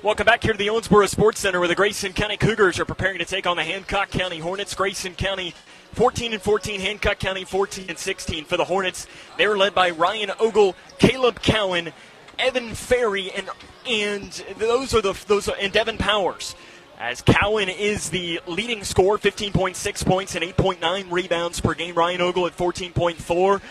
Welcome back here to the Owensboro Sports Center, where the Grayson County Cougars are preparing to take on the Hancock County Hornets. Grayson County 14-14, Hancock County 14-16 for the Hornets. They're led by Ryan Ogle, Caleb Cowan, Evan Ferry, and Devin Powers. As Cowan is the leading scorer, 15.6 points and 8.9 rebounds per game. Ryan Ogle at 14.4.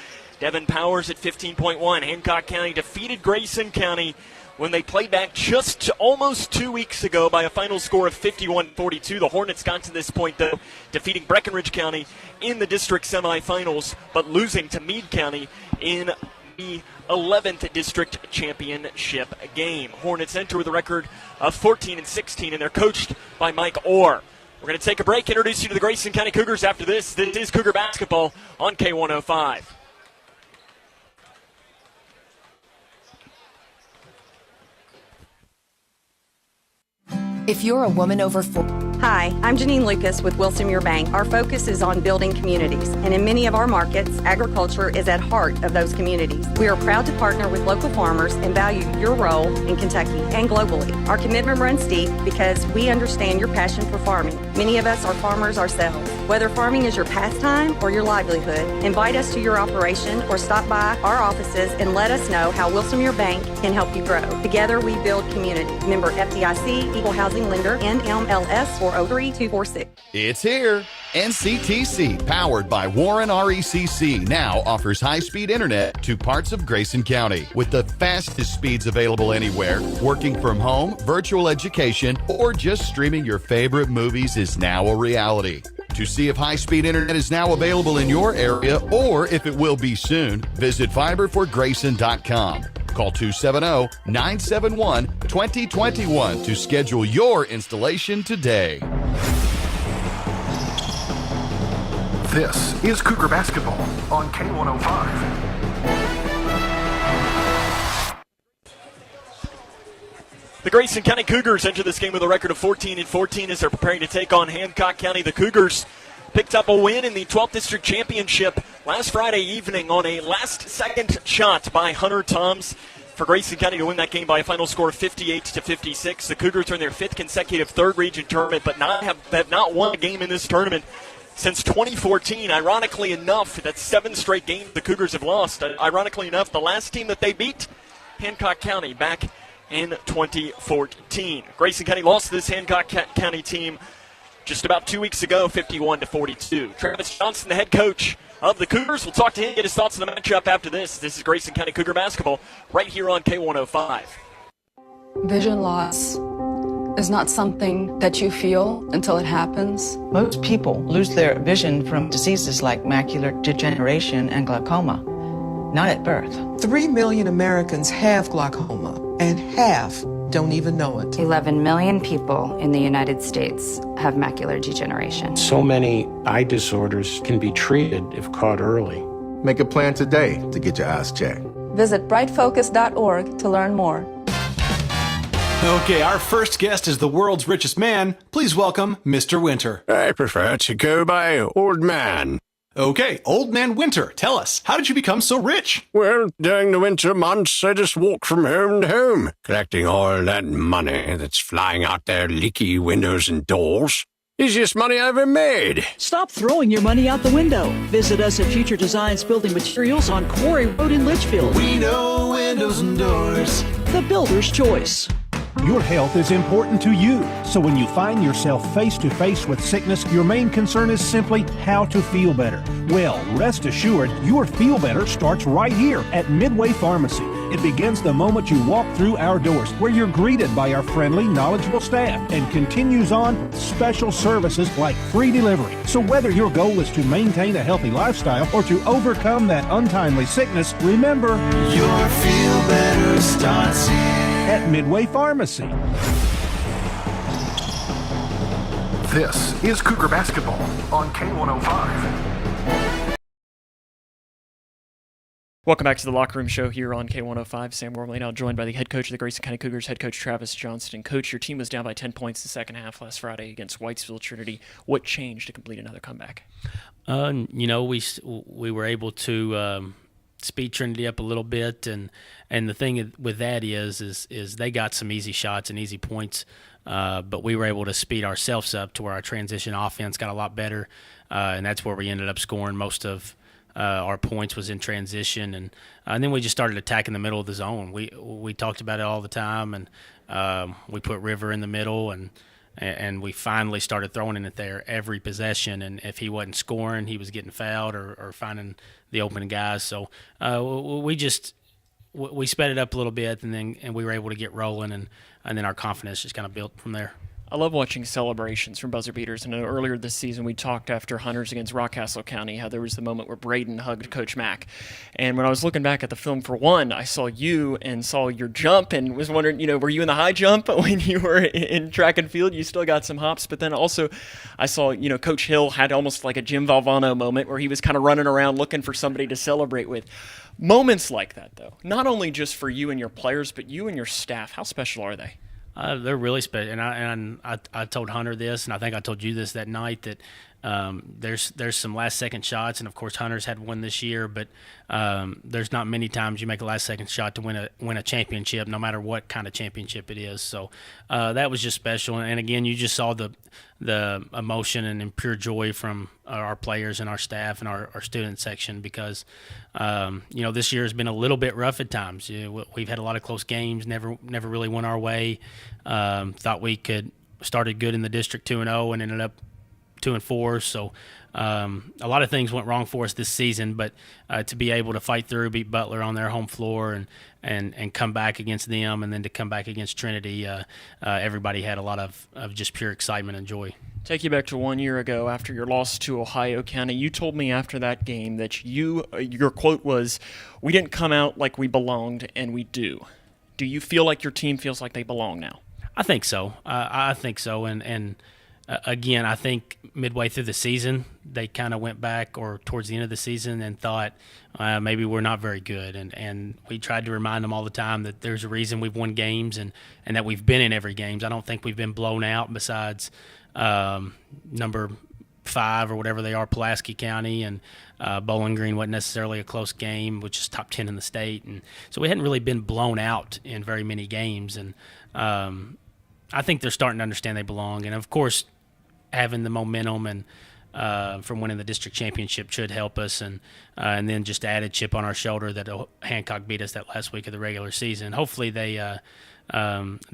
Devin Powers at 15.1. Hancock County defeated Grayson County when they played back just almost 2 weeks ago by a final score of 51-42. The Hornets got to this point, though, defeating Breckenridge County in the district semifinals, but losing to Meade County in the 11th district championship game. Hornets enter with a record of 14-16, and they're coached by Mike Orr. We're going to take a break, introduce you to the Grayson County Cougars after this. This is Cougar basketball on K105. If you're a woman over 40... Hi, I'm Janine Lucas with Wilson Muir Bank. Our focus is on building communities, and in many of our markets, agriculture is at heart of those communities. We are proud to partner with local farmers and value your role in Kentucky and globally. Our commitment runs deep because we understand your passion for farming. Many of us are farmers ourselves. Whether farming is your pastime or your livelihood, invite us to your operation or stop by our offices and let us know how Wilson Muir Bank can help you grow. Together we build community. Member FDIC, Equal Housing Lender, NMLS 403246. It's here. NCTC, powered by Warren RECC, now offers high-speed internet to parts of Grayson County with the fastest speeds available anywhere. Working from home, virtual education, or just streaming your favorite movies is now a reality. To see if high-speed internet is now available in your area or if it will be soon, visit fiberforgrayson.com. Call 270-971-2021 to schedule your installation today. This is Cougar basketball on K105. The Grayson County Cougars enter this game with a record of 14-14 as they're preparing to take on Hancock County. The Cougars picked up a win in the 12th District Championship last Friday evening on a last-second shot by Hunter Toms for Grayson County to win that game by a final score of 58-56. The Cougars are in their fifth consecutive third region tournament, but have not won a game in this tournament since 2014. Ironically enough, that's 7 straight games the Cougars have lost. Ironically enough, the last team that they beat, Hancock County, back in 2014. Grayson County lost to this Hancock County team just about 2 weeks ago, 51-42. Travis Johnson, the head coach of the Cougars, we'll talk to him, get his thoughts on the matchup after this. This is Grayson County Cougar basketball right here on K105. Vision loss is not something that you feel until it happens. Most people lose their vision from diseases like macular degeneration and glaucoma, not at birth. 3 million Americans have glaucoma, and half don't even know it. 11 million people in the United States have macular degeneration. So many eye disorders can be treated if caught early. Make a plan today to get your eyes checked. Visit brightfocus.org to learn more. Okay, our first guest is the world's richest man. Please welcome Mr. Winter. I prefer to go by Old Man. Okay, Old Man Winter, tell us, how did you become so rich? Well, during the winter months, I just walk from home to home, collecting all that money that's flying out their leaky windows and doors. Easiest money I ever made. Stop throwing your money out the window. Visit us at Future Designs Building Materials on Quarry Road in Litchfield. We know windows and doors. The builder's choice. Your health is important to you, so when you find yourself face-to-face with sickness, your main concern is simply how to feel better. Well, rest assured, your feel better starts right here at Midway Pharmacy. It begins the moment you walk through our doors, where you're greeted by our friendly, knowledgeable staff, and continues on special services like free delivery. So whether your goal is to maintain a healthy lifestyle or to overcome that untimely sickness, remember, your feel better starts here at Midway Pharmacy. This is Cougar basketball on K105. Welcome back to the Locker Room Show here on K105. Sam Wormley now joined by the head coach of the Grayson County Cougars, head coach Travis Johnston. Coach, your team was down by 10 points the second half last Friday against Whitesville Trinity. What changed to complete another comeback? We were able to speed Trinity up a little bit, and the thing with that is they got some easy shots and easy points, but we were able to speed ourselves up to where our transition offense got a lot better, and that's where we ended up scoring most of our points was in transition, and then we just started attacking the middle of the zone. We talked about it all the time, and we put River in the middle, and we finally started throwing it there every possession. And if he wasn't scoring, he was getting fouled or finding the open guys. So we sped it up a little bit, and we were able to get rolling, and then our confidence just kind of built from there. I love watching celebrations from buzzer beaters. I know earlier this season we talked after Hunters against Rockcastle County how there was the moment where Braden hugged Coach Mack. And when I was looking back at the film for one, I saw you and saw your jump and was wondering, were you in the high jump when you were in track and field? You still got some hops. But then also I saw, Coach Hill had almost like a Jim Valvano moment where he was kind of running around looking for somebody to celebrate with. Moments like that, though, not only just for you and your players, but you and your staff, how special are they? They're really special, and I told Hunter this, and I think I told you this that night, that there's some last-second shots, and of course Hunter's had one this year, but there's not many times you make a last-second shot to win a championship, no matter what kind of championship it is. So that was just special, and again, you just saw the emotion and pure joy from our players and our staff and our student section, because this year has been a little bit rough at times. We've had a lot of close games, never really went our way. Thought we started good in the district 2-0 and ended up 2-4. So a lot of things went wrong for us this season, but to be able to fight through, beat Butler on their home floor, and come back against them, and then to come back against Trinity, everybody had a lot of just pure excitement and joy. Take you back to 1 year ago after your loss to Ohio County. You told me after that game that your quote was, "We didn't come out like we belonged, and we do." Do you feel like your team feels like they belong now? I think so. I think so, and again, I think midway through the season, they kind of went back, or towards the end of the season, and thought maybe we're not very good. And we tried to remind them all the time that there's a reason we've won games, and that we've been in every game. I don't think we've been blown out besides number 5 or whatever they are, Pulaski County, and Bowling Green wasn't necessarily a close game, which is top 10 in the state. And so we hadn't really been blown out in very many games. And I think they're starting to understand they belong. And, of course, having the momentum and from winning the district championship should help us, and then just added chip on our shoulder that Hancock beat us that last week of the regular season. Hopefully they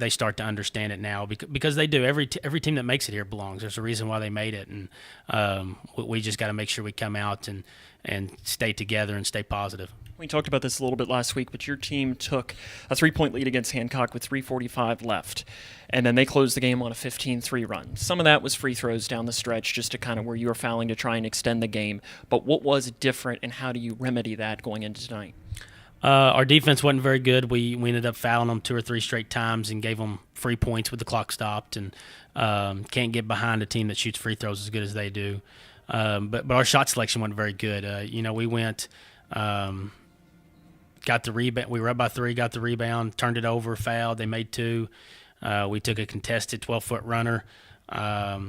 start to understand it now, because they do. Every team that makes it here belongs. There's a reason why they made it, and we just got to make sure we come out and stay together and stay positive. We talked about this a little bit last week, but your team took a 3-point lead against Hancock with 3:45 left, and then they closed the game on a 15-3 run. Some of that was free throws down the stretch, just to kind of where you were fouling to try and extend the game. But what was different, and how do you remedy that going into tonight? Our defense wasn't very good. We ended up fouling them 2 or 3 straight times and gave them free points with the clock stopped, and can't get behind a team that shoots free throws as good as they do. But our shot selection wasn't very good. We went got the rebound. We were up by 3, got the rebound, turned it over, fouled. They made 2. We took a contested 12-foot runner, a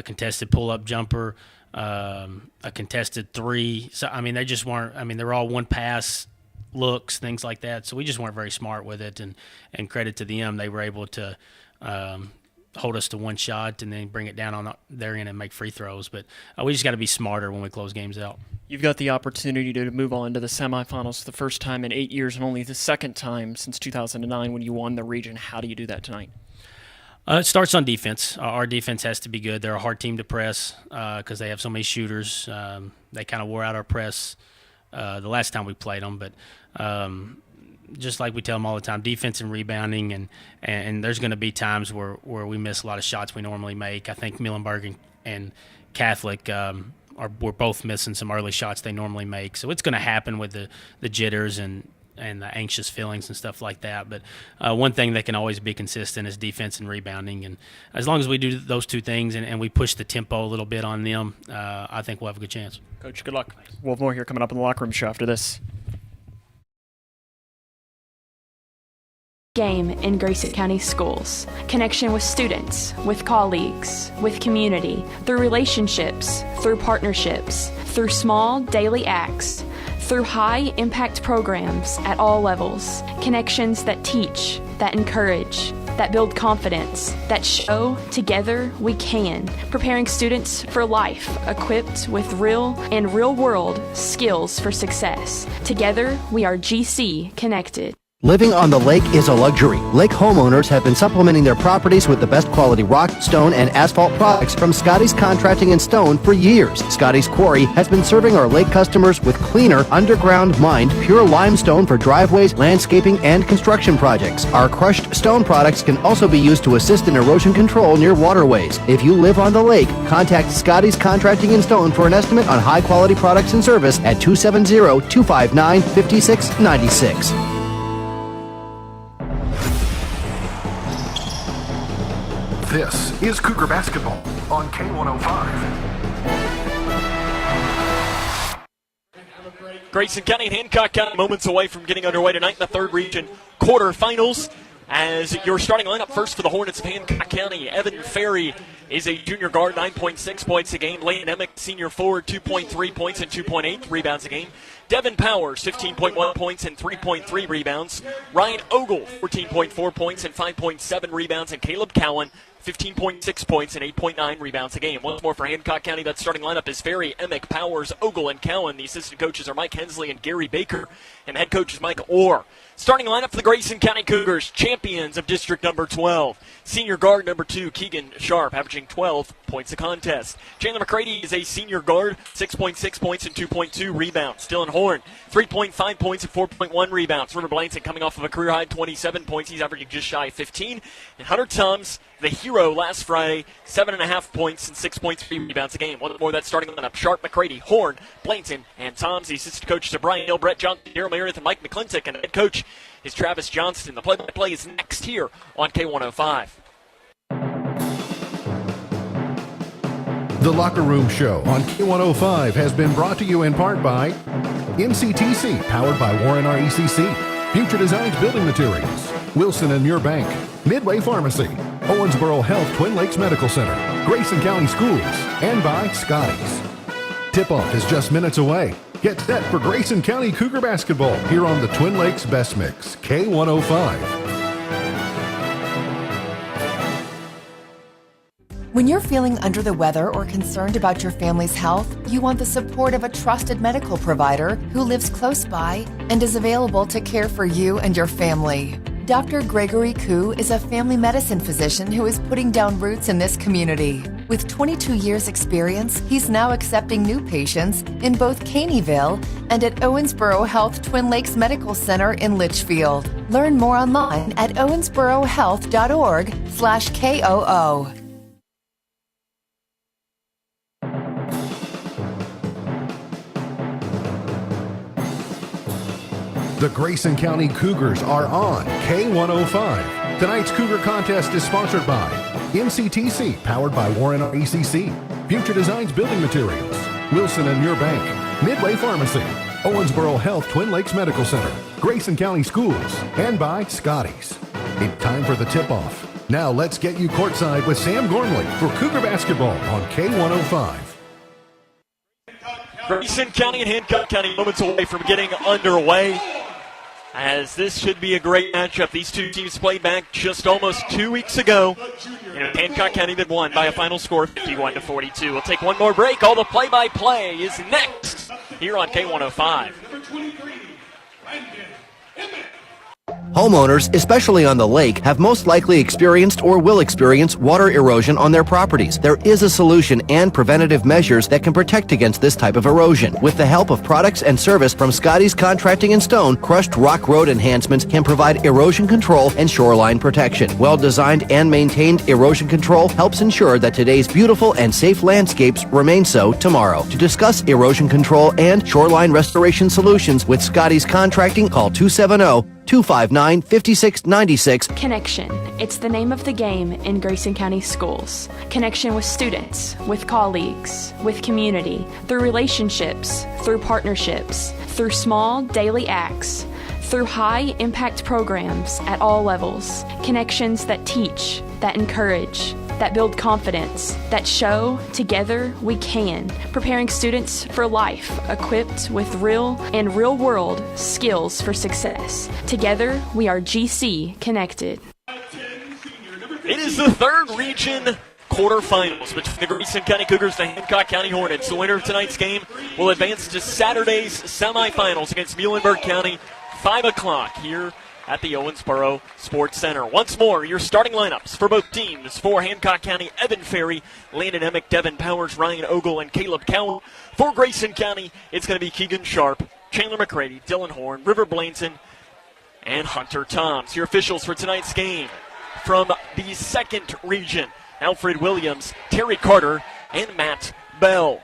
contested pull-up jumper, a contested 3. So, they just weren't – they were all one-pass looks, things like that. So we just weren't very smart with it, and credit to them. They were able to hold us to one shot and then bring it down on their end and make free throws. But we just got to be smarter when we close games out. You've got the opportunity to move on to the semifinals for the first time in 8 years, and only the second time since 2009 when you won the region. How do you do that tonight? It starts on defense. Our defense has to be good. They're a hard team to press because they have so many shooters. They kind of wore out our press the last time we played them. But just like we tell them all the time, defense and rebounding, and there's going to be times where we miss a lot of shots we normally make. I think Muhlenberg and Catholic we're both missing some early shots they normally make. So it's going to happen with the jitters and the anxious feelings and stuff like that. But one thing that can always be consistent is defense and rebounding. And as long as we do those two things and we push the tempo a little bit on them, I think we'll have a good chance. Coach, good luck. We'll have more here coming up in the locker room show after this. Game in Grayson County Schools. Connection with students, with colleagues, with community, through relationships, through partnerships, through small daily acts, through high-impact programs at all levels, connections that teach, that encourage, that build confidence, that show together we can, preparing students for life, equipped with real and real-world skills for success. Together, we are GC Connected. Living on the lake is a luxury. Lake homeowners have been supplementing their properties with the best quality rock, stone, and asphalt products from Scotty's Contracting and Stone for years. Scotty's Quarry has been serving our lake customers with cleaner, underground mined, pure limestone for driveways, landscaping, and construction projects. Our crushed stone products can also be used to assist in erosion control near waterways. If you live on the lake, contact Scotty's Contracting and Stone for an estimate on high-quality products and service at 270-259-5696. This is Cougar Basketball on K105. Grayson County and Hancock County moments away from getting underway tonight in the third region quarterfinals. As your starting lineup first for the Hornets of Hancock County, Evan Ferry is a junior guard, 9.6 points a game. Layton Emick, senior forward, 2.3 points and 2.8 rebounds a game. Devin Powers, 15.1 points and 3.3 rebounds. Ryan Ogle, 14.4 points and 5.7 rebounds. And Caleb Cowan, 15.6 points and 8.9 rebounds a game. Once more for Hancock County, that starting lineup is Ferry, Emick, Powers, Ogle, and Cowan. The assistant coaches are Mike Hensley and Gary Baker, and the head coach is Mike Orr. Starting lineup for the Grayson County Cougars, champions of district number 12. Senior guard number 2, Keegan Sharp, averaging 12 points a contest. Chandler McCready is a senior guard, 6.6 points and 2.2 rebounds. Dylan Horn, 3.5 points and 4.1 rebounds. River Blanton coming off of a career-high 27 points. He's averaging just shy of 15. And Hunter Tums, the hero last Friday, 7.5 points and 6.3 rebounds a game. One more that starting lineup: Sharp, McCready, Horn, Blanton, and Toms. The assistant coaches are Brian Hill, Brett Johnson, Daryl Meredith, and Mike McClintock, and the head coach is Travis Johnston. The play-by-play is next here on K105. The Locker Room Show on K105 has been brought to you in part by MCTC, powered by Warren RECC, Future Designs Building Materials, Wilson and Muir Bank, Midway Pharmacy, Owensboro Health Twin Lakes Medical Center, Grayson County Schools, and by Scotty's. Tip-off is just minutes away. Get set for Grayson County Cougar basketball here on the Twin Lakes Best Mix, K105. When you're feeling under the weather or concerned about your family's health, you want the support of a trusted medical provider who lives close by and is available to care for you and your family. Dr. Gregory Koo is a family medicine physician who is putting down roots in this community. With 22 years experience, he's now accepting new patients in both Caneyville and at Owensboro Health Twin Lakes Medical Center in Litchfield. Learn more online at owensborohealth.org/KOO. The Grayson County Cougars are on K105. Tonight's Cougar contest is sponsored by MCTC, powered by Warren RECC, Future Designs Building Materials, Wilson and Muir Bank, Midway Pharmacy, Owensboro Health Twin Lakes Medical Center, Grayson County Schools, and by Scotty's. It's time for the tip-off. Now let's get you courtside with Sam Gormley for Cougar basketball on K105. Grayson County and Hancock County moments away from getting underway, as this should be a great matchup. These two teams played back just almost 2 weeks ago, and Hancock County that won by a final score of 51-42. We'll take one more break. All the play-by-play is next here on K105. Homeowners, especially on the lake, have most likely experienced or will experience water erosion on their properties. There is a solution and preventative measures that can protect against this type of erosion. With the help of products and service from Scotty's Contracting and Stone, crushed rock road enhancements can provide erosion control and shoreline protection. Well-designed and maintained erosion control helps ensure that today's beautiful and safe landscapes remain so tomorrow. To discuss erosion control and shoreline restoration solutions with Scotty's Contracting, call 270-259-5696. Connection. It's the name of the game in Grayson County Schools. Connection with students, with colleagues, with community, through relationships, through partnerships, through small daily acts, through high-impact programs at all levels. Connections that teach, that encourage, that build confidence, that show together we can, preparing students for life, equipped with real and real-world skills for success. Together, we are GC Connected. It is the third region quarterfinals between the Grayson County Cougars and the Hancock County Hornets. The winner of tonight's game will advance to Saturday's semifinals against Muhlenberg County, 5 o'clock here at the Owensboro Sports Center. Once more, your starting lineups for both teams. For Hancock County, Evan Ferry, Landon Emick, Devin Powers, Ryan Ogle, and Caleb Cowan. For Grayson County, it's going to be Keegan Sharp, Chandler McCready, Dylan Horn, River Blainson, and Hunter Toms. Your officials for tonight's game from the second region, Alfred Williams, Terry Carter, and Matt Bell.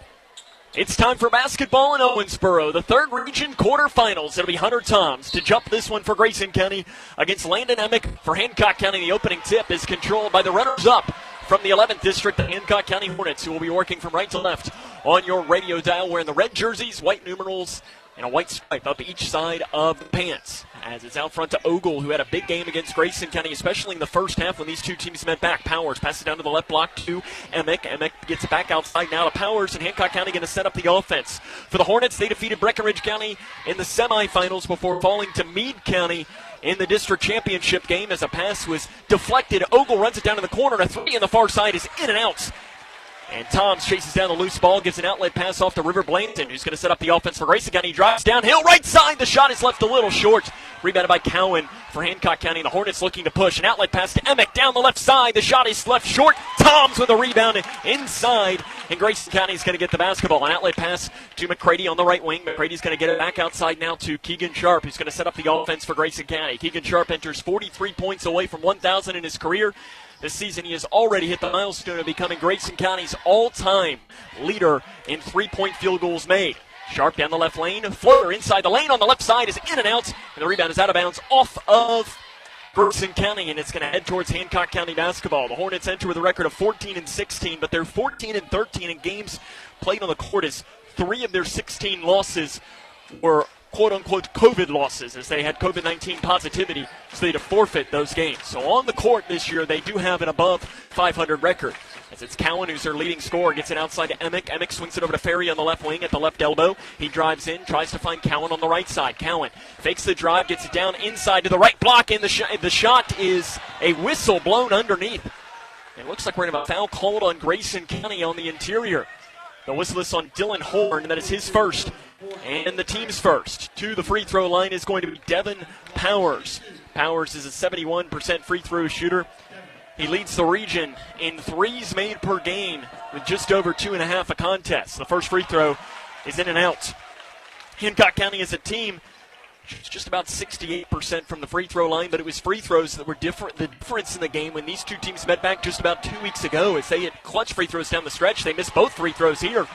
It's time for basketball in Owensboro, the third region quarterfinals. It'll be Hunter Toms to jump this one for Grayson County against Landon Emick for Hancock County. The opening tip is controlled by the runners-up from the 11th District, the Hancock County Hornets, who will be working from right to left on your radio dial, wearing the red jerseys, white numerals, and a white stripe up each side of the pants. As it's out front to Ogle, who had a big game against Grayson County, especially in the first half when these two teams met back. Powers passes down to the left block to Emick. Emick gets it back outside now to Powers, and Hancock County going to set up the offense. For the Hornets, they defeated Breckenridge County in the semifinals before falling to Meade County in the district championship game as a pass was deflected. Ogle runs it down to the corner. A three on the far side is in and out. And Toms chases down the loose ball, gives an outlet pass off to River Blainton, who's going to set up the offense for Grayson County. He drives downhill, right side. The shot is left a little short. Rebounded by Cowan for Hancock County. The Hornets looking to push. An outlet pass to Emick down the left side. The shot is left short. Toms with a rebound inside. And Grayson County is going to get the basketball. An outlet pass to McCready on the right wing. McCready's going to get it back outside now to Keegan Sharp, who's going to set up the offense for Grayson County. Keegan Sharp enters 43 points away from 1,000 in his career. This season, he has already hit the milestone of becoming Grayson County's all-time leader in three-point field goals made. Sharp down the left lane, floater inside the lane on the left side is in and out, and the rebound is out of bounds off of Grayson County, and it's going to head towards Hancock County basketball. The Hornets enter with a record of 14-16, but they're 14-13 in games played on the court, as 3 of their 16 losses were quote-unquote COVID losses, as they had COVID-19 positivity, so they had to forfeit those games. So on the court this year, they do have an above 500 record. As it's Cowan, who's their leading scorer, gets it outside to Emick. Emick swings it over to Ferry on the left wing at the left elbow. He drives in, tries to find Cowan on the right side. Cowan fakes the drive, gets it down inside to the right block, and the shot is a whistle blown underneath. It looks like we're going to have a foul called on Grayson County on the interior. The whistle is on Dylan Horn. That is his first and the team's first. To the free throw line is going to be Devin Powers. Powers is a 71% free throw shooter. He leads the region in threes made per game with just over 2.5 a contest. The first free throw is in and out. Hancock County as a team just about 68% from the free throw line, but it was free throws that were different. The difference in the game when these two teams met back just about 2 weeks ago, as they had clutch free throws down the stretch. They missed both free throws here.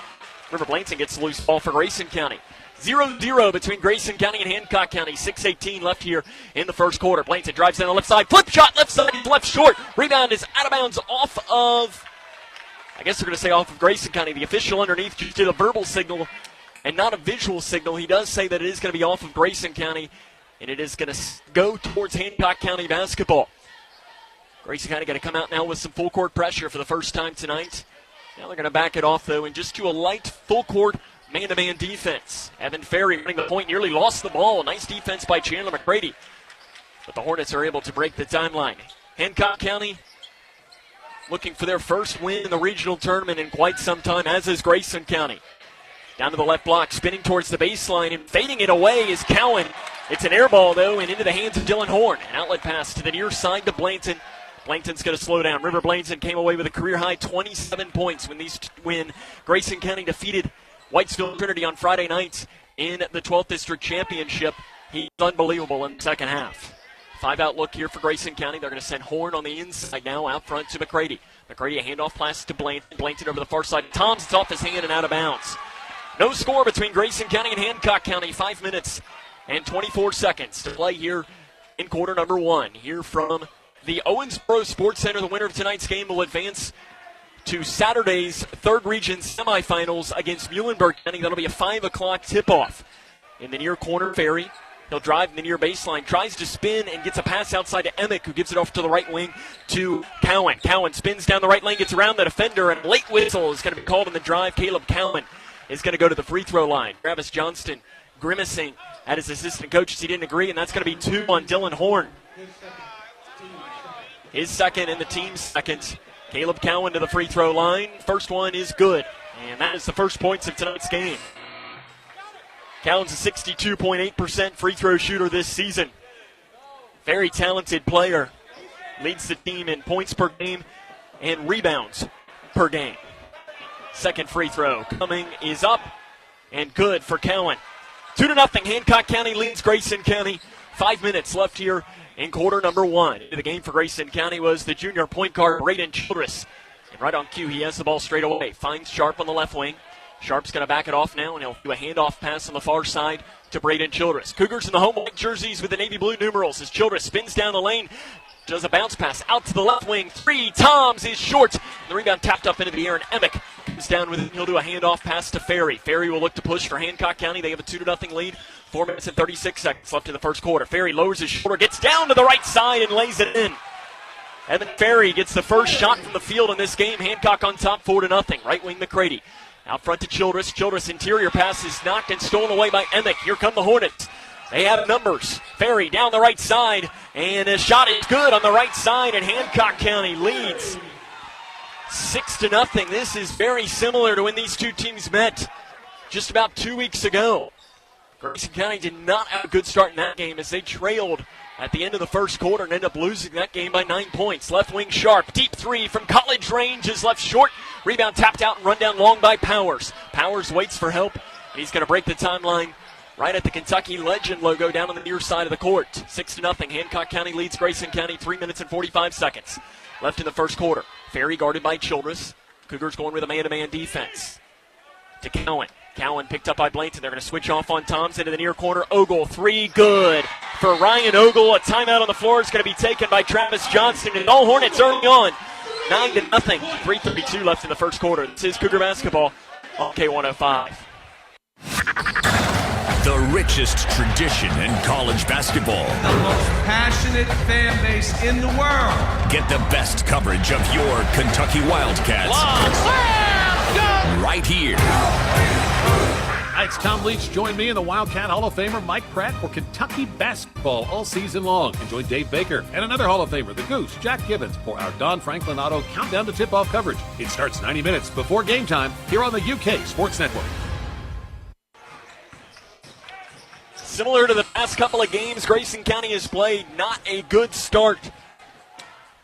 River Blainson gets the loose ball for Grayson County. 0-0 between Grayson County and Hancock County. 6:18 left here in the first quarter. Blainson drives down the left side. Flip shot, left side, left short. Rebound is out of bounds off of, I guess they're going to say off of Grayson County. The official underneath just did a verbal signal and not a visual signal. He does say that it is going to be off of Grayson County, and it is going to go towards Hancock County basketball. Grayson County going to come out now with some full court pressure for the first time tonight. Now they're going to back it off, though, and just do a light full-court man-to-man defense. Evan Ferry running the point, nearly lost the ball. Nice defense by Chandler McCready. But the Hornets are able to break the timeline. Hancock County looking for their first win in the regional tournament in quite some time, as is Grayson County. Down to the left block, spinning towards the baseline, and fading it away is Cowan. It's an air ball, though, and into the hands of Dylan Horn. An outlet pass to the near side to Blainton. Blainton's going to slow down. River Blainton came away with a career-high 27 points when Grayson County defeated Whitesville Trinity on Friday night in the 12th District Championship. He's unbelievable in the second half. 5-out look here for Grayson County. They're going to send Horn on the inside now, out front to McCready. McCready, a handoff pass to Blainton. Blainton over the far side. Toms, it's off his hand and out of bounds. No score between Grayson County and Hancock County. 5 minutes and 24 seconds to play here in quarter number 1. Here from the Owensboro Sports Center, the winner of tonight's game will advance to Saturday's third region semifinals against Muhlenberg County. That'll be a 5 o'clock tip-off. In the near corner, Ferry He'll drive in the near baseline, tries to spin, and gets a pass outside to Emick, who gives it off to the right wing to Cowan. Cowan spins down the right lane, gets around the defender, and late whistle is going to be called in the drive. Caleb Cowan is going to go to the free throw line. Travis Johnston grimacing at his assistant coach as he didn't agree, and that's going to be 2 on Dylan Horn. His second and the team's second. Caleb Cowan to the free throw line. First one is good, and that is the first points of tonight's game. Cowan's a 62.8% free throw shooter this season. Very talented player. Leads the team in points per game and rebounds per game. Second free throw coming is up and good for Cowan. 2-0. Hancock County leads Grayson County. 5 minutes left here in quarter number 1. The game for Grayson County was the junior point guard, Braden Childress. And right on cue, he has the ball straight away. Finds Sharp on the left wing. Sharp's going to back it off now, and he'll do a handoff pass on the far side to Braden Childress. Cougars in the home white jerseys with the navy blue numerals as Childress spins down the lane. Does a bounce pass out to the left wing. 3 Toms is short. The rebound tapped up into the air, and Emick is down with it. He'll do a handoff pass to Ferry. Ferry will look to push for Hancock County. They have a 2-0 lead. 4 minutes and 36 seconds left in the first quarter. Ferry lowers his shoulder, gets down to the right side, and lays it in. Evan Ferry gets the first shot from the field in this game. Hancock on top, 4-0. Right wing McCready. Out front to Childress. Childress interior pass is knocked and stolen away by Emick. Here come the Hornets. They have numbers. Ferry down the right side, and a shot is good on the right side, and Hancock County leads 6-0. This is very similar to when these two teams met just about 2 weeks ago. Grayson County did not have a good start in that game as they trailed at the end of the first quarter and ended up losing that game by 9 points. Left wing Sharp. Deep three from college range is left short. Rebound tapped out and run down long by Powers. Powers waits for help, and he's going to break the timeline right at the Kentucky Legend logo down on the near side of the court. 6-0. Hancock County leads Grayson County. 3 minutes and 45 seconds left in the first quarter. Ferry guarded by Childress. Cougars going with a man-to-man defense. To Cowan. Cowan picked up by Blanton. They're going to switch off on Toms into the near corner. Ogle, 3, good for Ryan Ogle. A timeout on the floor is going to be taken by Travis Johnson. And all Hornets early on. 9-0. 3:32 left in the first quarter. This is Cougar basketball on K105. The richest tradition in college basketball. The most passionate fan base in the world. Get the best coverage of your Kentucky Wildcats. Right here. Hi, it's Tom Leach. Join me and the Wildcat Hall of Famer Mike Pratt for Kentucky basketball all season long. And join Dave Baker and another Hall of Famer, the Goose, Jack Gibbons, for our Don Franklin Auto Countdown to Tip-Off coverage. It starts 90 minutes before game time here on the UK Sports Network. Similar to the past couple of games Grayson County has played, not a good start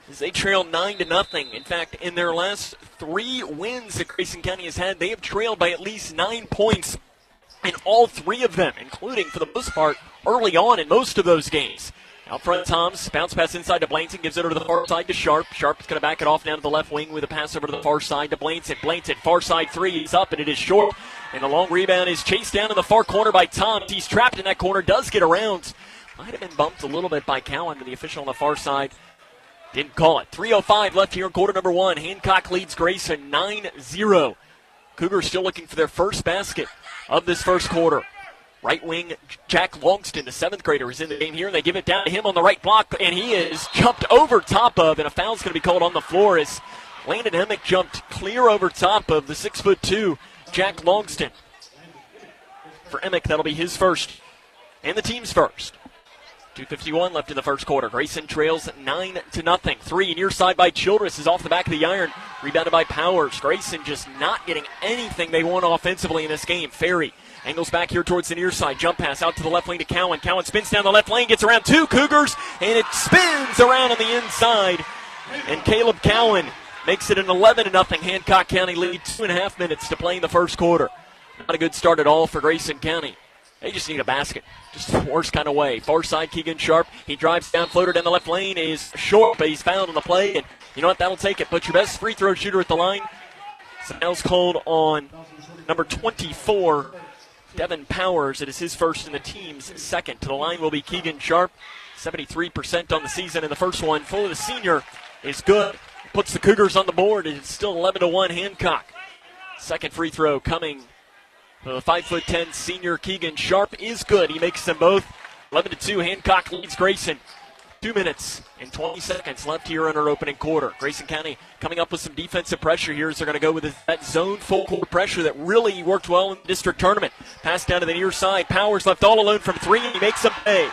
as they trail 9-0. In fact, in their last 3 wins that Grayson County has had, they have trailed by at least 9 points in all 3 of them, including, for the most part, early on in most of those games. Out front, Toms, bounce pass inside to Blanton, gives it over to the far side to Sharp. Sharp's going to back it off down to the left wing with a pass over to the far side to Blanton. Blanton, far side 3, he's up, and it is short. And the long rebound is chased down in the far corner by Toms. He's trapped in that corner, does get around. Might have been bumped a little bit by Cowan, but the official on the far side didn't call it. 3:05 left here in quarter number 1. Hancock leads Grayson 9-0. Cougars still looking for their first basket of this first quarter. Right wing Jack Longston, the 7th grader, is in the game here, and they give it down to him on the right block, and he is jumped over top of, and a foul's going to be called on the floor as Landon Emick jumped clear over top of the 6'2" Jack Longston. For Emick, that'll be his first, and the team's first. 2:51 left in the first quarter. Grayson trails 9-0. 3 near side by Childress is off the back of the iron. Rebounded by Powers. Grayson just not getting anything they want offensively in this game. Ferry angles back here towards the near side. Jump pass out to the left lane to Cowan. Cowan spins down the left lane, gets around 2 Cougars, and it spins around on the inside. And Caleb Cowan makes it an 11-0 Hancock County lead. 2.5 minutes to play in the first quarter. Not a good start at all for Grayson County. They just need a basket. Just the worst kind of way. Far side, Keegan Sharp. He drives down, floater down the left lane. Is short, but he's fouled on the play. And you know what? That'll take it. Put your best free throw shooter at the line. Foul's called on number 24, Devin Powers. It is his first and the team's second. To the line will be Keegan Sharp. 73% on the season in the first one. Fuller, the senior, is good. Puts the Cougars on the board. It's still 11-1 Hancock. Second free throw coming. The 5'10" senior Keegan Sharp is good. He makes them both. 11-2, Hancock leads Grayson. 2 minutes and 20 seconds left here in our opening quarter. Grayson County coming up with some defensive pressure here as they're going to go with that zone full court pressure that really worked well in the district tournament. Pass down to the near side. Powers left all alone from three, and he makes them pay.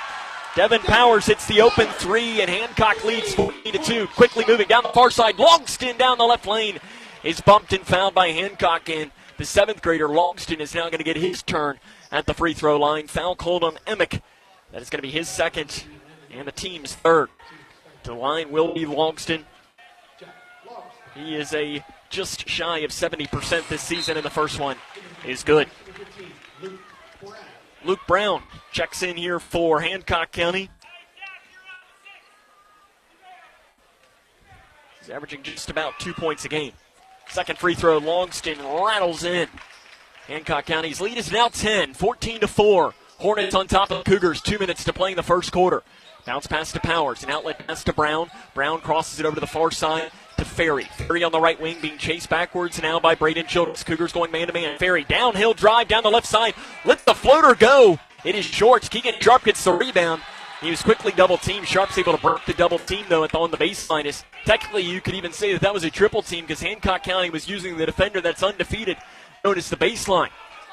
Devin Powers hits the open three, and Hancock leads 14-2. Quickly moving down the far side. Longston down the left lane is bumped and fouled by Hancock, and the 7th grader Longston is now going to get his turn at the free throw line. Foul called on Emick. That is going to be his second and the team's third. To the line will be Longston. He is just shy of 70% this season, and the first one is good. Luke Brown checks in here for Hancock County. He's averaging just about 2 points a game. Second free throw, Longston rattles in. Hancock County's lead is now 10, 14-4. Hornets on top of the Cougars. 2 minutes to play in the first quarter. Bounce pass to Powers, an outlet pass to Brown. Brown crosses it over to the far side to Ferry. Ferry on the right wing being chased backwards now by Braden Childress. Cougars going man-to-man. Ferry downhill drive down the left side. Lets the floater go. It is short. Keegan Sharp gets the rebound. He was quickly double-teamed. Sharp's able to break the double team, though, on the baseline. Technically, you could even say that was a triple team because Hancock County was using the defender that's undefeated, known as the baseline.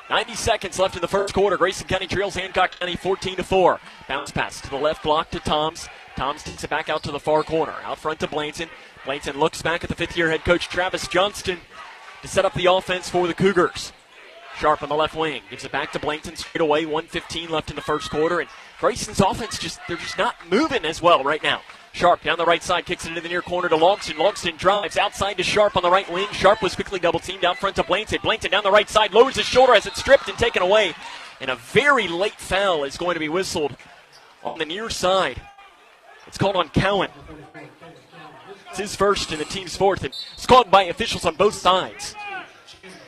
90 seconds left in the first quarter. Grayson County trails Hancock County 14-4. Bounce pass to the left block to Toms. Toms takes it back out to the far corner. Out front to Blanton. Blanton looks back at the fifth-year head coach Travis Johnston to set up the offense for the Cougars. Sharp on the left wing. Gives it back to Blanton straight away. 1:15 left in the first quarter. And Grayson's offense, they're just not moving as well right now. Sharp down the right side, kicks it into the near corner to Longston. Longston drives outside to Sharp on the right wing. Sharp was quickly double-teamed out front to Blanton. Blanton down the right side, lowers his shoulder as it's stripped and taken away. And a very late foul is going to be whistled on the near side. It's called on Cowan. It's his first and the team's fourth, and it's called by officials on both sides.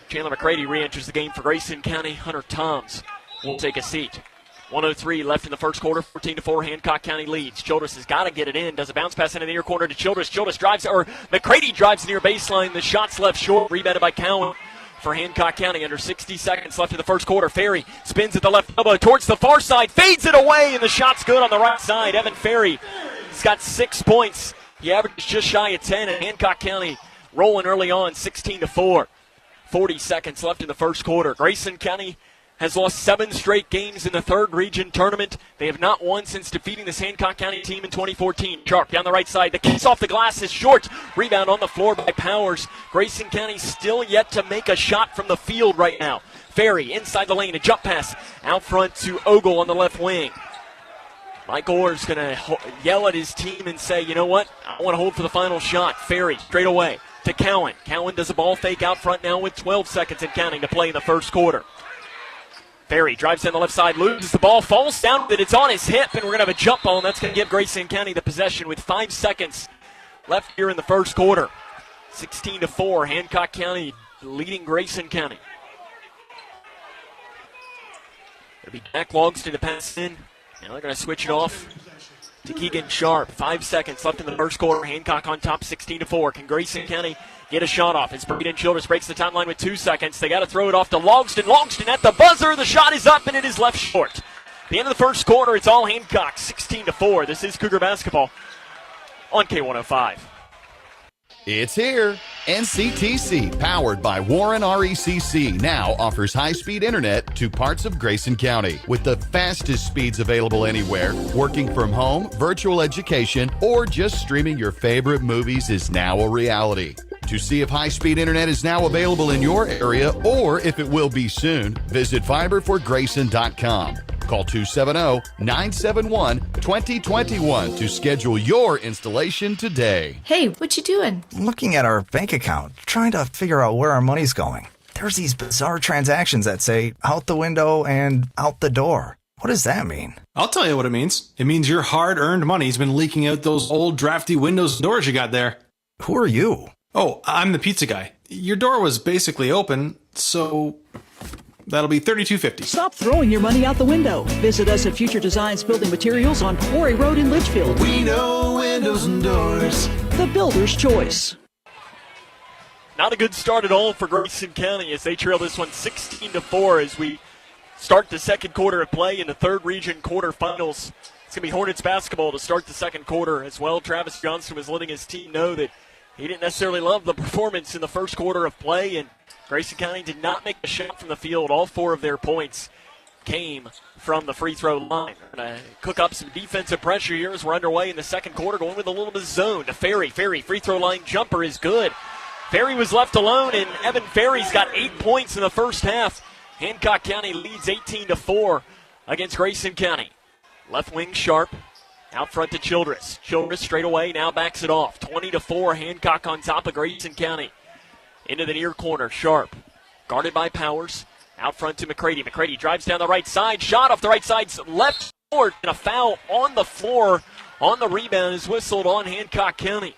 Chandler McCready re-enters the game for Grayson County. Hunter Toms will take a seat. 1:03 left in the first quarter, 14-4, Hancock County leads. Childress has got to get it in, does a bounce pass into the near corner to Childress. Childress drives, or McCready drives near baseline. The shot's left short, rebounded by Cowan for Hancock County. Under 60 seconds left in the first quarter. Ferry spins at the left elbow towards the far side, fades it away, and the shot's good on the right side. Evan Ferry has got 6 points. He averages just shy of 10, and Hancock County rolling early on, 16-4. 40 seconds left in the first quarter. Grayson County has lost 7 straight games in the third region tournament. They have not won since defeating this Hancock County team in 2014. Sharp down the right side. The kicks off the glass is short. Rebound on the floor by Powers. Grayson County still yet to make a shot from the field right now. Ferry inside the lane, a jump pass out front to Ogle on the left wing. Mike Orr's going to yell at his team and say, you know what, I want to hold for the final shot. Ferry straight away to Cowan. Cowan does a ball fake out front now with 12 seconds and counting to play in the first quarter. Ferry drives down the left side, loses the ball, falls down, but it's on his hip, and we're going to have a jump ball, and that's going to give Grayson County the possession with 5 seconds left here in the first quarter. 16-4, Hancock County leading Grayson County. It'll be Jack Longston to pass in. Now they're going to switch it off to Keegan Sharp. 5 seconds left in the first quarter. Hancock on top, 16-4. Can Grayson County get a shot off? As Braden Childress breaks the timeline with 2 seconds. They got to throw it off to Longston. Longston at the buzzer. The shot is up, and it is left short. At the end of the first quarter, it's all Hancock, 16-4. This is Cougar basketball on K105. It's here. NCTC, powered by Warren RECC, now offers high-speed internet to parts of Grayson County with the fastest speeds available anywhere. Working from home, virtual education, or just streaming your favorite movies is now a reality. To see if high-speed internet is now available in your area or if it will be soon, visit fiberforgrayson.com. Call 270-971-2021 to schedule your installation today. Hey, what you doing? Looking at our bank account, trying to figure out where our money's going. There's these bizarre transactions that say out the window and out the door. What does that mean? I'll tell you what it means. It means your hard-earned money's been leaking out those old drafty windows and doors you got there. Who are you? Oh, I'm the pizza guy. Your door was basically open, so that'll be $32.50. Stop throwing your money out the window. Visit us at Future Designs Building Materials on Quarry Road in Litchfield. We know windows and doors. The builder's choice. Not a good start at all for Grayson County as they trail this one 16-4 as we start the second quarter of play in the third region quarterfinals. It's going to be Hornets basketball to start the second quarter as well. Travis Johnston was letting his team know that he didn't necessarily love the performance in the first quarter of play, and Grayson County did not make a shot from the field. All 4 of their points came from the free throw line. We're going to cook up some defensive pressure here as we're underway in the second quarter, going with a little bit of zone to Ferry. Ferry, free throw line jumper is good. Ferry was left alone, and Evan Ferry's got 8 points in the first half. Hancock County leads 18-4 against Grayson County. Left wing Sharp, out front to Childress. Childress straight away, now backs it off. 20-4, Hancock on top of Grayson County. Into the near corner, Sharp, guarded by Powers. Out front to McCready. McCready drives down the right side. Shot off the right side, left court, and a foul on the floor. On the rebound is whistled on Hancock County.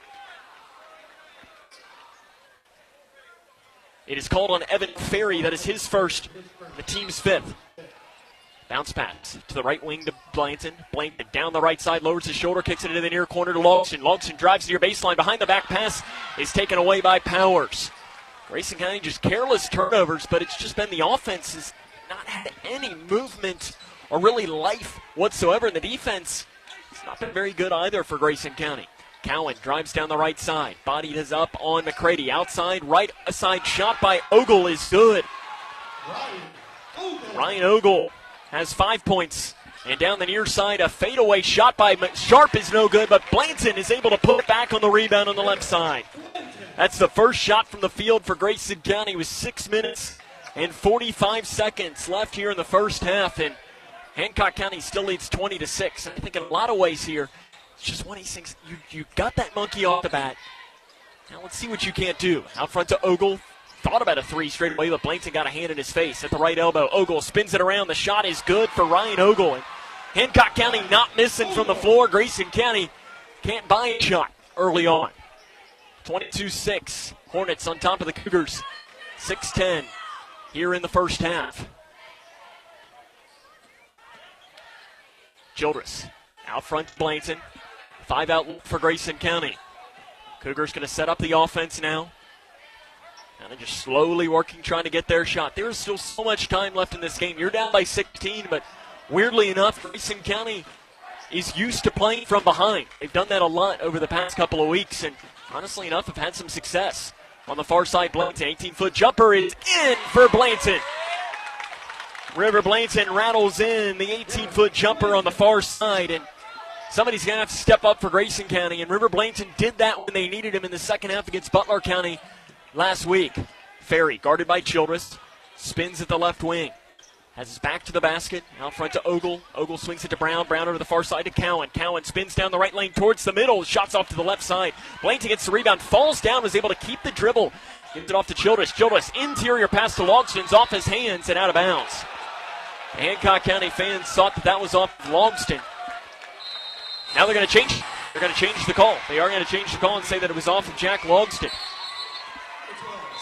It is called on Evan Ferry. That is his first, the team's 5th. Bounce pass to the right wing to Blanton. Blanton down the right side, lowers his shoulder, kicks it into the near corner to Logston. Logston drives to your baseline. Behind the back pass is taken away by Powers. Grayson County just careless turnovers, but it's just been the offense has not had any movement or really life whatsoever. And the defense has not been very good either for Grayson County. Cowan drives down the right side. Bodied is up on McCready. Outside, right side shot by Ogle is good. Ryan Ogle has 5 points. And down the near side, a fadeaway shot by Sharp is no good, but Blanton is able to put it back on the rebound on the left side. That's the first shot from the field for Grayson County with 6 minutes and 45 seconds left here in the first half. And Hancock County still leads 20-6. I think in a lot of ways here, it's just one of these things. You got that monkey off the bat. Now let's see what you can't do. Out front to Ogle. Thought about a 3 straight away, but Blanton got a hand in his face at the right elbow. Ogle spins it around. The shot is good for Ryan Ogle. And Hancock County not missing from the floor. Grayson County can't buy a shot early on. 22-6. Hornets on top of the Cougars. 6-10 here in the first half. Childress out front, Blanton. 5 out for Grayson County. Cougars going to set up the offense now. And they're just slowly working, trying to get their shot. There is still so much time left in this game. You're down by 16, but weirdly enough, Grayson County is used to playing from behind. They've done that a lot over the past couple of weeks, and honestly enough, have had some success. On the far side, Blanton, 18-foot jumper is in for Blanton. River Blanton rattles in the 18-foot jumper on the far side, and somebody's going to have to step up for Grayson County, and River Blanton did that when they needed him in the second half against Butler County last week. Ferry, guarded by Childress, spins at the left wing. Has his back to the basket, out front to Ogle. Ogle swings it to Brown. Brown over the far side to Cowan. Cowan spins down the right lane towards the middle. Shots off to the left side. Blanton gets the rebound, falls down, was able to keep the dribble. Gives it off to Childress. Childress, interior pass to Logston's off his hands and out of bounds. The Hancock County fans thought that was off Logston. Now they're going to change. They're going to change the call. They are going to change the call and say that it was off of Jack Logston.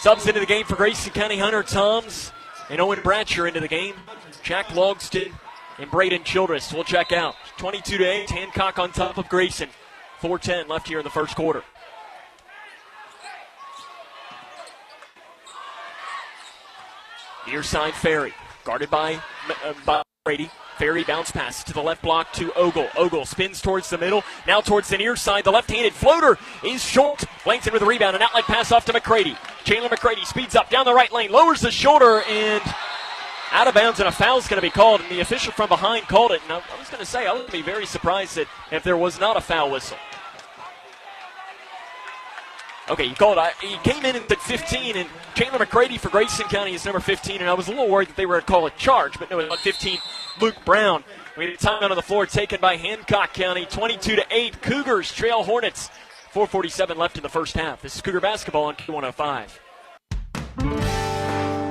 Subs into the game for Grayson County, Hunter Toms and Owen Bratcher into the game. Jack Logston and Braden Childress will check out. 22-8, Hancock on top of Grayson. 4:10 left here in the first quarter. Near side Ferry, guarded by Brady. Ferry bounce pass to the left block to Ogle. Ogle spins towards the middle, now towards the near side. The left-handed floater is short. Blanton with a rebound, an outlet pass off to McCready. Chandler McCready speeds up down the right lane, lowers the shoulder, and out of bounds, and a foul's going to be called. And the official from behind called it. And I was going to say, I would be very surprised if there was not a foul whistle. Okay, he called it. He came in at 15, and Chandler McCready for Grayson County is number 15, and I was a little worried that they were going to call a charge, but no, it's 15, Luke Brown. We had a timeout on the floor taken by Hancock County, 22-8. Cougars trail Hornets. 4:47 left in the first half. This is Cougar basketball on Q105.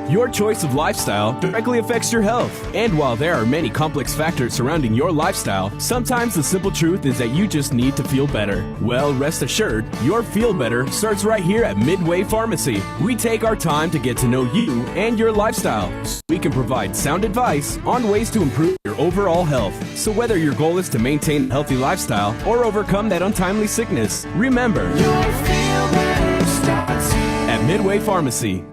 Your choice of lifestyle directly affects your health. And while there are many complex factors surrounding your lifestyle, sometimes the simple truth is that you just need to feel better. Well, rest assured, your feel better starts right here at Midway Pharmacy. We take our time to get to know you and your lifestyle, so we can provide sound advice on ways to improve your overall health. So whether your goal is to maintain a healthy lifestyle or overcome that untimely sickness, remember, your feel better starts here at Midway Pharmacy.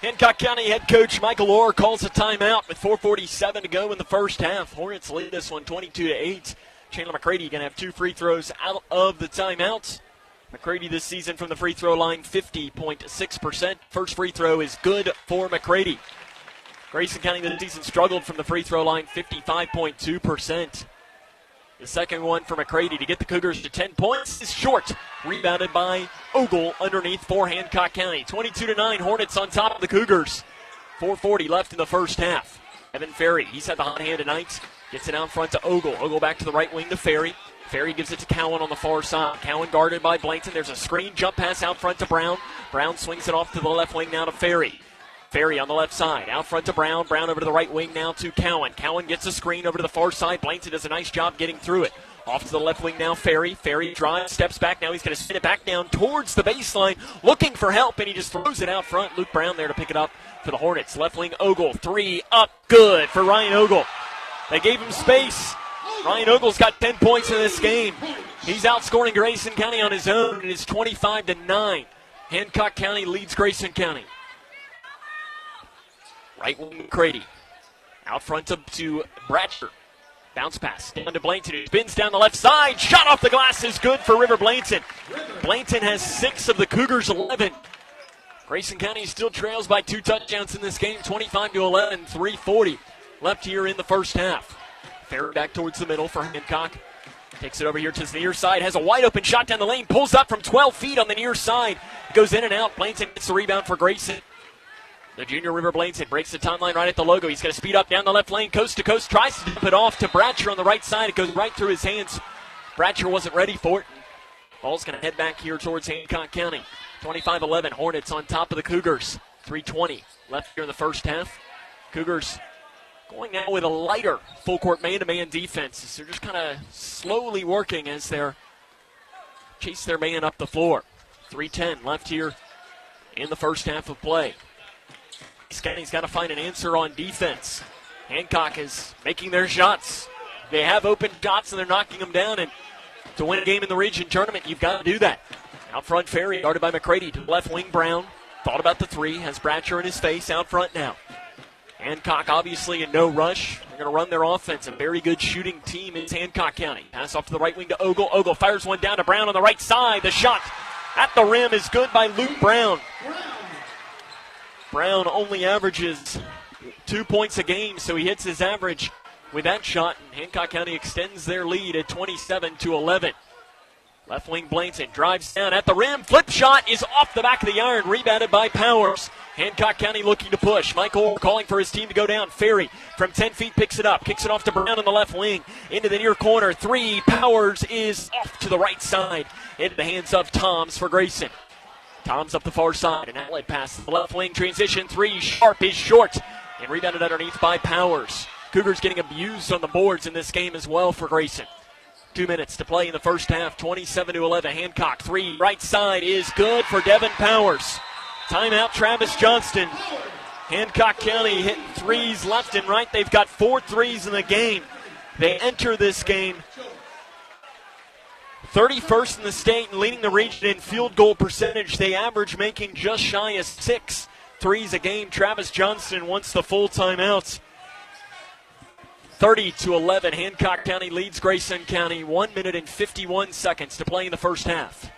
Hancock County head coach Michael Orr calls a timeout with 4:47 to go in the first half. Hornets lead this one 22-8. Chandler McCready going to have 2 free throws out of the timeouts. McCready this season from the free throw line, 50.6%. First free throw is good for McCready. Grayson County this season struggled from the free throw line, 55.2%. The second one for McCready to get the Cougars to 10 points is short. Rebounded by Ogle underneath for Hancock County. 22-9, Hornets on top of the Cougars. 4:40 left in the first half. Evan Ferry, he's had the hot hand tonight. Gets it out front to Ogle. Ogle back to the right wing to Ferry. Ferry gives it to Cowan on the far side. Cowan guarded by Blankton. There's a screen jump pass out front to Brown. Brown swings it off to the left wing now to Ferry. Ferry on the left side. Out front to Brown. Brown over to the right wing now to Cowan. Cowan gets a screen over to the far side. Blankton does a nice job getting through it. Off to the left wing now, Ferry. Ferry drives, steps back. Now he's going to spin it back down towards the baseline, looking for help, and he just throws it out front. Luke Brown there to pick it up for the Hornets. Left wing, Ogle. 3 up, good for Ryan Ogle. They gave him space. Ryan Ogle's got 10 points in this game. He's outscoring Grayson County on his own. It is 25-9. Hancock County leads Grayson County. Right wing McCready. Out front to Bratcher. Bounce pass down to Blankton, who spins down the left side. Shot off the glass is good for River Blankton. Blankton has 6 of the Cougars' 11. Grayson County still trails by 2 touchdowns in this game, 25-11, 3:40 left here in the first half. Ferry back towards the middle for Hancock. Takes it over here to the near side, has a wide open shot down the lane, pulls up from 12 feet on the near side. Goes in and out. Blankton gets the rebound for Grayson. The junior River Blankton breaks the timeline right at the logo. He's going to speed up down the left lane, coast to coast, tries to dump it off to Bratcher on the right side. It goes right through his hands. Bratcher wasn't ready for it. Ball's going to head back here towards Hancock County. 25-11, Hornets on top of the Cougars. 3:20 left here in the first half. Cougars going now with a lighter full-court man-to-man defense. So they're just kind of slowly working as they're chase their man up the floor. 3:10 left here in the first half of play. County's got to find an answer on defense. Hancock is making their shots. They have open shots and they're knocking them down. And to win a game in the region tournament, you've got to do that. Out front, Ferry, guarded by McCready. To the left wing, Brown. Thought about the 3. Has Bratcher in his face out front now. Hancock obviously in no rush. They're going to run their offense. A very good shooting team is Hancock County. Pass off to the right wing to Ogle. Ogle fires one down to Brown on the right side. The shot at the rim is good by Luke Brown. Brown only averages 2 points a game, so he hits his average with that shot, and Hancock County extends their lead at 27-11. Left wing Blankton drives down at the rim. Flip shot is off the back of the iron, rebounded by Powers. Hancock County looking to push. Michael calling for his team to go down. Ferry from 10 feet picks it up, kicks it off to Brown on the left wing. Into the near corner. 3. Powers is off to the right side. Into the hands of Toms for Grayson. Tom's up the far side. An outlet pass to the left wing. Transition 3. Sharp is short. And rebounded underneath by Powers. Cougars getting abused on the boards in this game as well for Grayson. 2 minutes to play in the first half. 27-11. Hancock 3. Right side is good for Devin Powers. Timeout Travis Johnston. Hancock County hitting 3s left and right. They've got 4 threes in the game. They enter this game 31st in the state and leading the region in field goal percentage. They average making just shy of 6 threes a game. Travis Johnston wants the full timeouts. 30-11, Hancock County leads Grayson County. 1 minute and 51 seconds to play in the first half.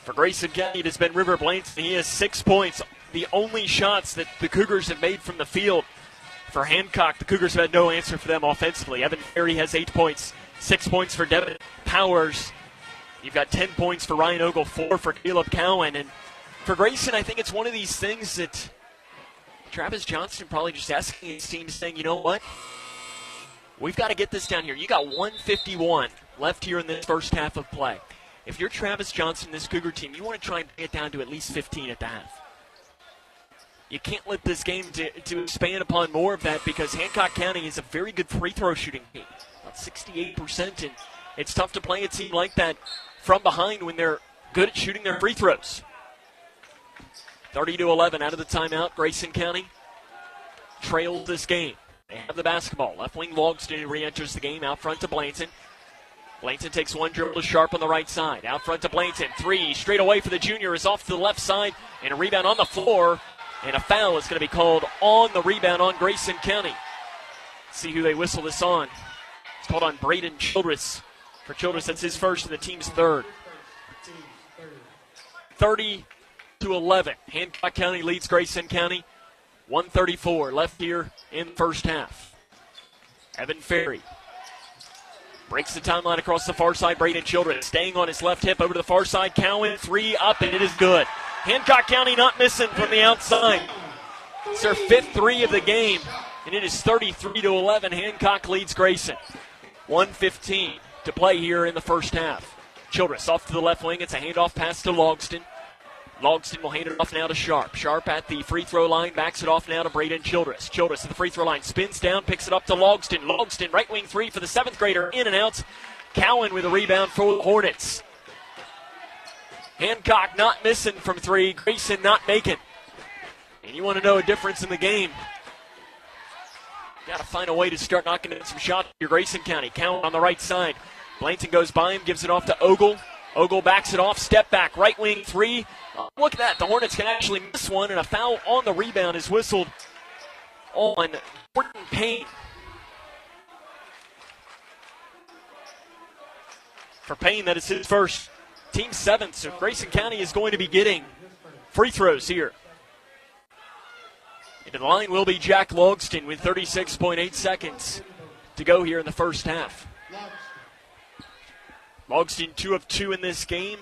For Grayson County, it has been River Blankton. He has 6 points. The only shots that the Cougars have made from the field. For Hancock, the Cougars have had no answer for them offensively. Evan Ferry has 8 points, 6 points for Devin Powers. You've got 10 points for Ryan Ogle, 4 for Caleb Cowan. And for Grayson, I think it's one of these things that Travis Johnston probably just asking his team, saying, you know what? We've got to get this down here. You got 1:51 left here in this first half of play. If you're Travis Johnston, this Cougar team, you want to try and get down to at least 15 at the half. You can't let this game to expand upon more of that because Hancock County is a very good free throw shooting team, about 68%, and it's tough to play a team like that from behind when they're good at shooting their free throws. 30-11 out of the timeout. Grayson County trails this game. They have the basketball. Left wing Logston re-enters the game out front to Blankton. Blanton takes one dribble to Sharp on the right side. Out front to Blanton. Three straight away for the junior is off to the left side. And a rebound on the floor. And a foul is going to be called on the rebound on Grayson County. See who they whistle this on. It's called on Braden Childress. For Childress, that's his first and the team's third. 30-11. Hancock County leads Grayson County. 1:34 left here in the first half. Evan Ferry breaks the timeline across the far side. Braden Childress staying on his left hip over to the far side. Cowan, three up, and it is good. Hancock County not missing from the outside. It's their fifth three of the game, and it is 33-11. Hancock leads Grayson. 1:15 to play here in the first half. Childress off to the left wing. It's a handoff pass to Logston. Logston will hand it off now to Sharp. Sharp at the free throw line, backs it off now to Braden Childress. Childress at the free throw line, spins down, picks it up to Logston. Logston, right wing three for the seventh grader, in and out. Cowan with a rebound for the Hornets. Hancock not missing from three, Grayson not making. And you want to know a difference in the game. Got to find a way to start knocking in some shots for Grayson County. Cowan on the right side. Blanton goes by him, gives it off to Ogle. Ogle backs it off, step back, right wing three. Look at that, the Hornets can actually miss one, and a foul on the rebound is whistled on Jordan Payne. For Payne, that is his first, team seventh, so Grayson County is going to be getting free throws here. Into the line will be Jack Logston with 36.8 seconds to go here in the first half. Logston 2 of 2 in this game.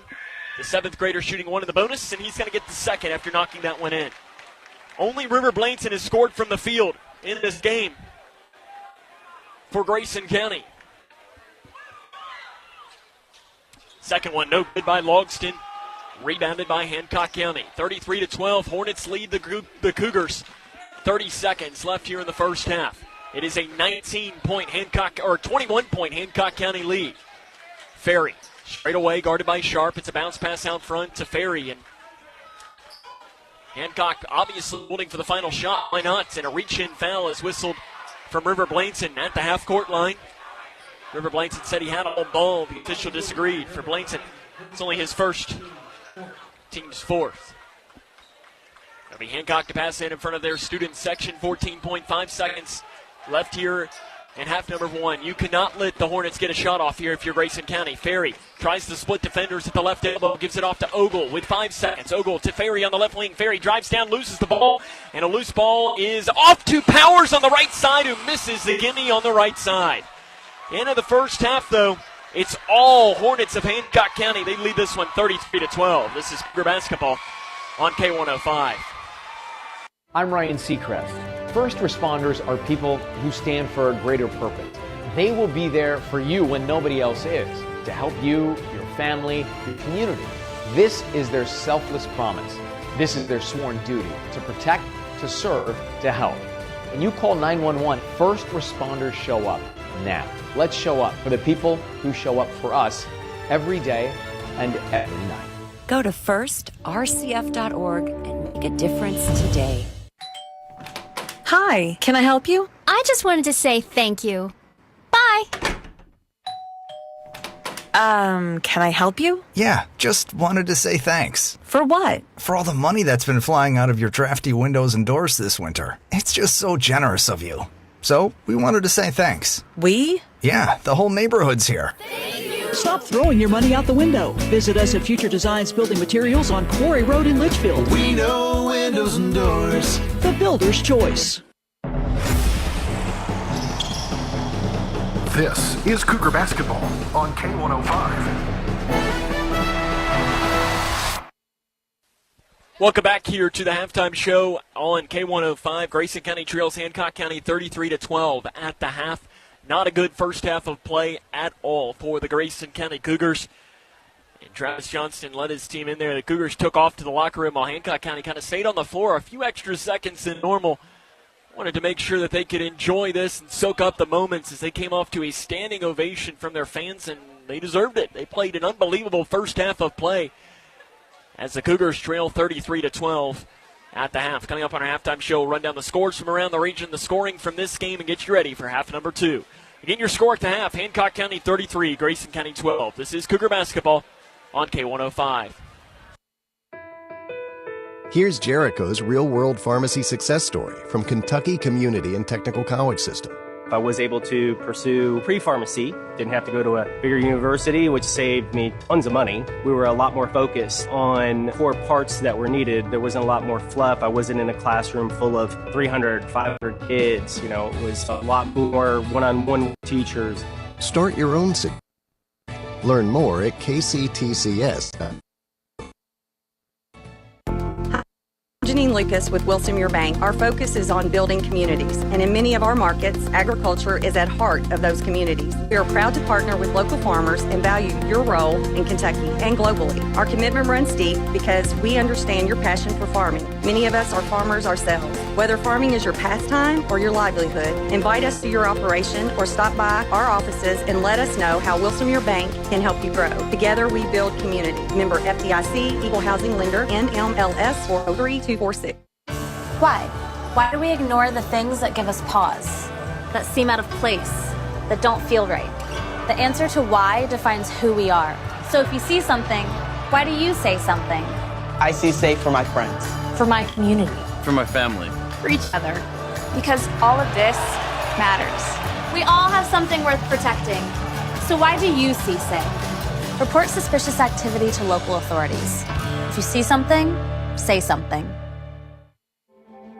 The seventh grader shooting one in the bonus, and he's going to get the second after knocking that one in. Only River Blanton has scored from the field in this game for Grayson County. Second one, no good by Logston. Rebounded by Hancock County. 33-12, Hornets lead the Cougars. 30 seconds left here in the first half. It is a 21-point Hancock County lead. Ferry, straight away, guarded by Sharp. It's a bounce pass out front to Ferry. And Hancock obviously holding for the final shot. Why not? And a reach-in foul is whistled from River Blanton at the half-court line. River Blanton said he had all ball. The official disagreed. For Blanton, it's only his first, team's fourth. It'll be Hancock to pass in front of their student section. 14.5 seconds left here in half number one. You cannot let the Hornets get a shot off here if you're Grayson County. Ferry tries to split defenders at the left elbow, gives it off to Ogle with 5 seconds. Ogle to Ferry on the left wing. Ferry drives down, loses the ball, and a loose ball is off to Powers on the right side, who misses the gimme on the right side. End of the first half, though, it's all Hornets of Hancock County. They lead this one 33-12. This is Cougar basketball on K105. I'm Ryan Seacrest. First responders are people who stand for a greater purpose. They will be there for you when nobody else is, to help you, your family, your community. This is their selfless promise. This is their sworn duty, to protect, to serve, to help. When you call 911, first responders show up now. Let's show up for the people who show up for us every day and every night. Go to firstrcf.org and make a difference today. Hi, can I help you? I just wanted to say thank you. Bye. Can I help you? Yeah, just wanted to say thanks. For what? For all the money that's been flying out of your drafty windows and doors this winter. It's just so generous of you. So, we wanted to say thanks. We? Yeah, the whole neighborhood's here. Stop throwing your money out the window. Visit us at Future Designs Building Materials on Quarry Road in Litchfield. We know windows and doors. The builder's choice. This is Cougar basketball on K105. Welcome back here to the halftime show on K105. Grayson County trails Hancock County 33-12 at the half. Not a good first half of play at all for the Grayson County Cougars. And Travis Johnston led his team in there. The Cougars took off to the locker room while Hancock County kind of stayed on the floor a few extra seconds than normal. Wanted to make sure that they could enjoy this and soak up the moments as they came off to a standing ovation from their fans, and they deserved it. They played an unbelievable first half of play as the Cougars trail 33-12 at the half. Coming up on our halftime show, we'll run down the scores from around the region, the scoring from this game, and get you ready for half number two. Again, your score at the half, Hancock County 33, Grayson County 12. This is Cougar basketball on K105. Here's Jericho's real-world pharmacy success story from Kentucky Community and Technical College System. I was able to pursue pre-pharmacy, didn't have to go to a bigger university, which saved me tons of money. We were a lot more focused on core parts that were needed. There wasn't a lot more fluff. I wasn't in a classroom full of 300, 500 kids. It was a lot more one-on-one teachers. Start your own success. Learn more at kctcs.com. Janine Lucas with Wilson-Muir Bank. Our focus is on building communities, and in many of our markets, agriculture is at heart of those communities. We are proud to partner with local farmers and value your role in Kentucky and globally. Our commitment runs deep because we understand your passion for farming. Many of us are farmers ourselves. Whether farming is your pastime or your livelihood, invite us to your operation or stop by our offices and let us know how Wilson-Muir Bank can help you grow. Together we build community. Member FDIC, Equal Housing Lender, NMLS 40324. Why? Why do we ignore the things that give us pause, that seem out of place, that don't feel right? The answer to why defines who we are. So if you see something, why do you say something? I see safe for my friends. For my community. For my family. For each other. Because all of this matters. We all have something worth protecting. So why do you see safe? Report suspicious activity to local authorities. If you see something, say something.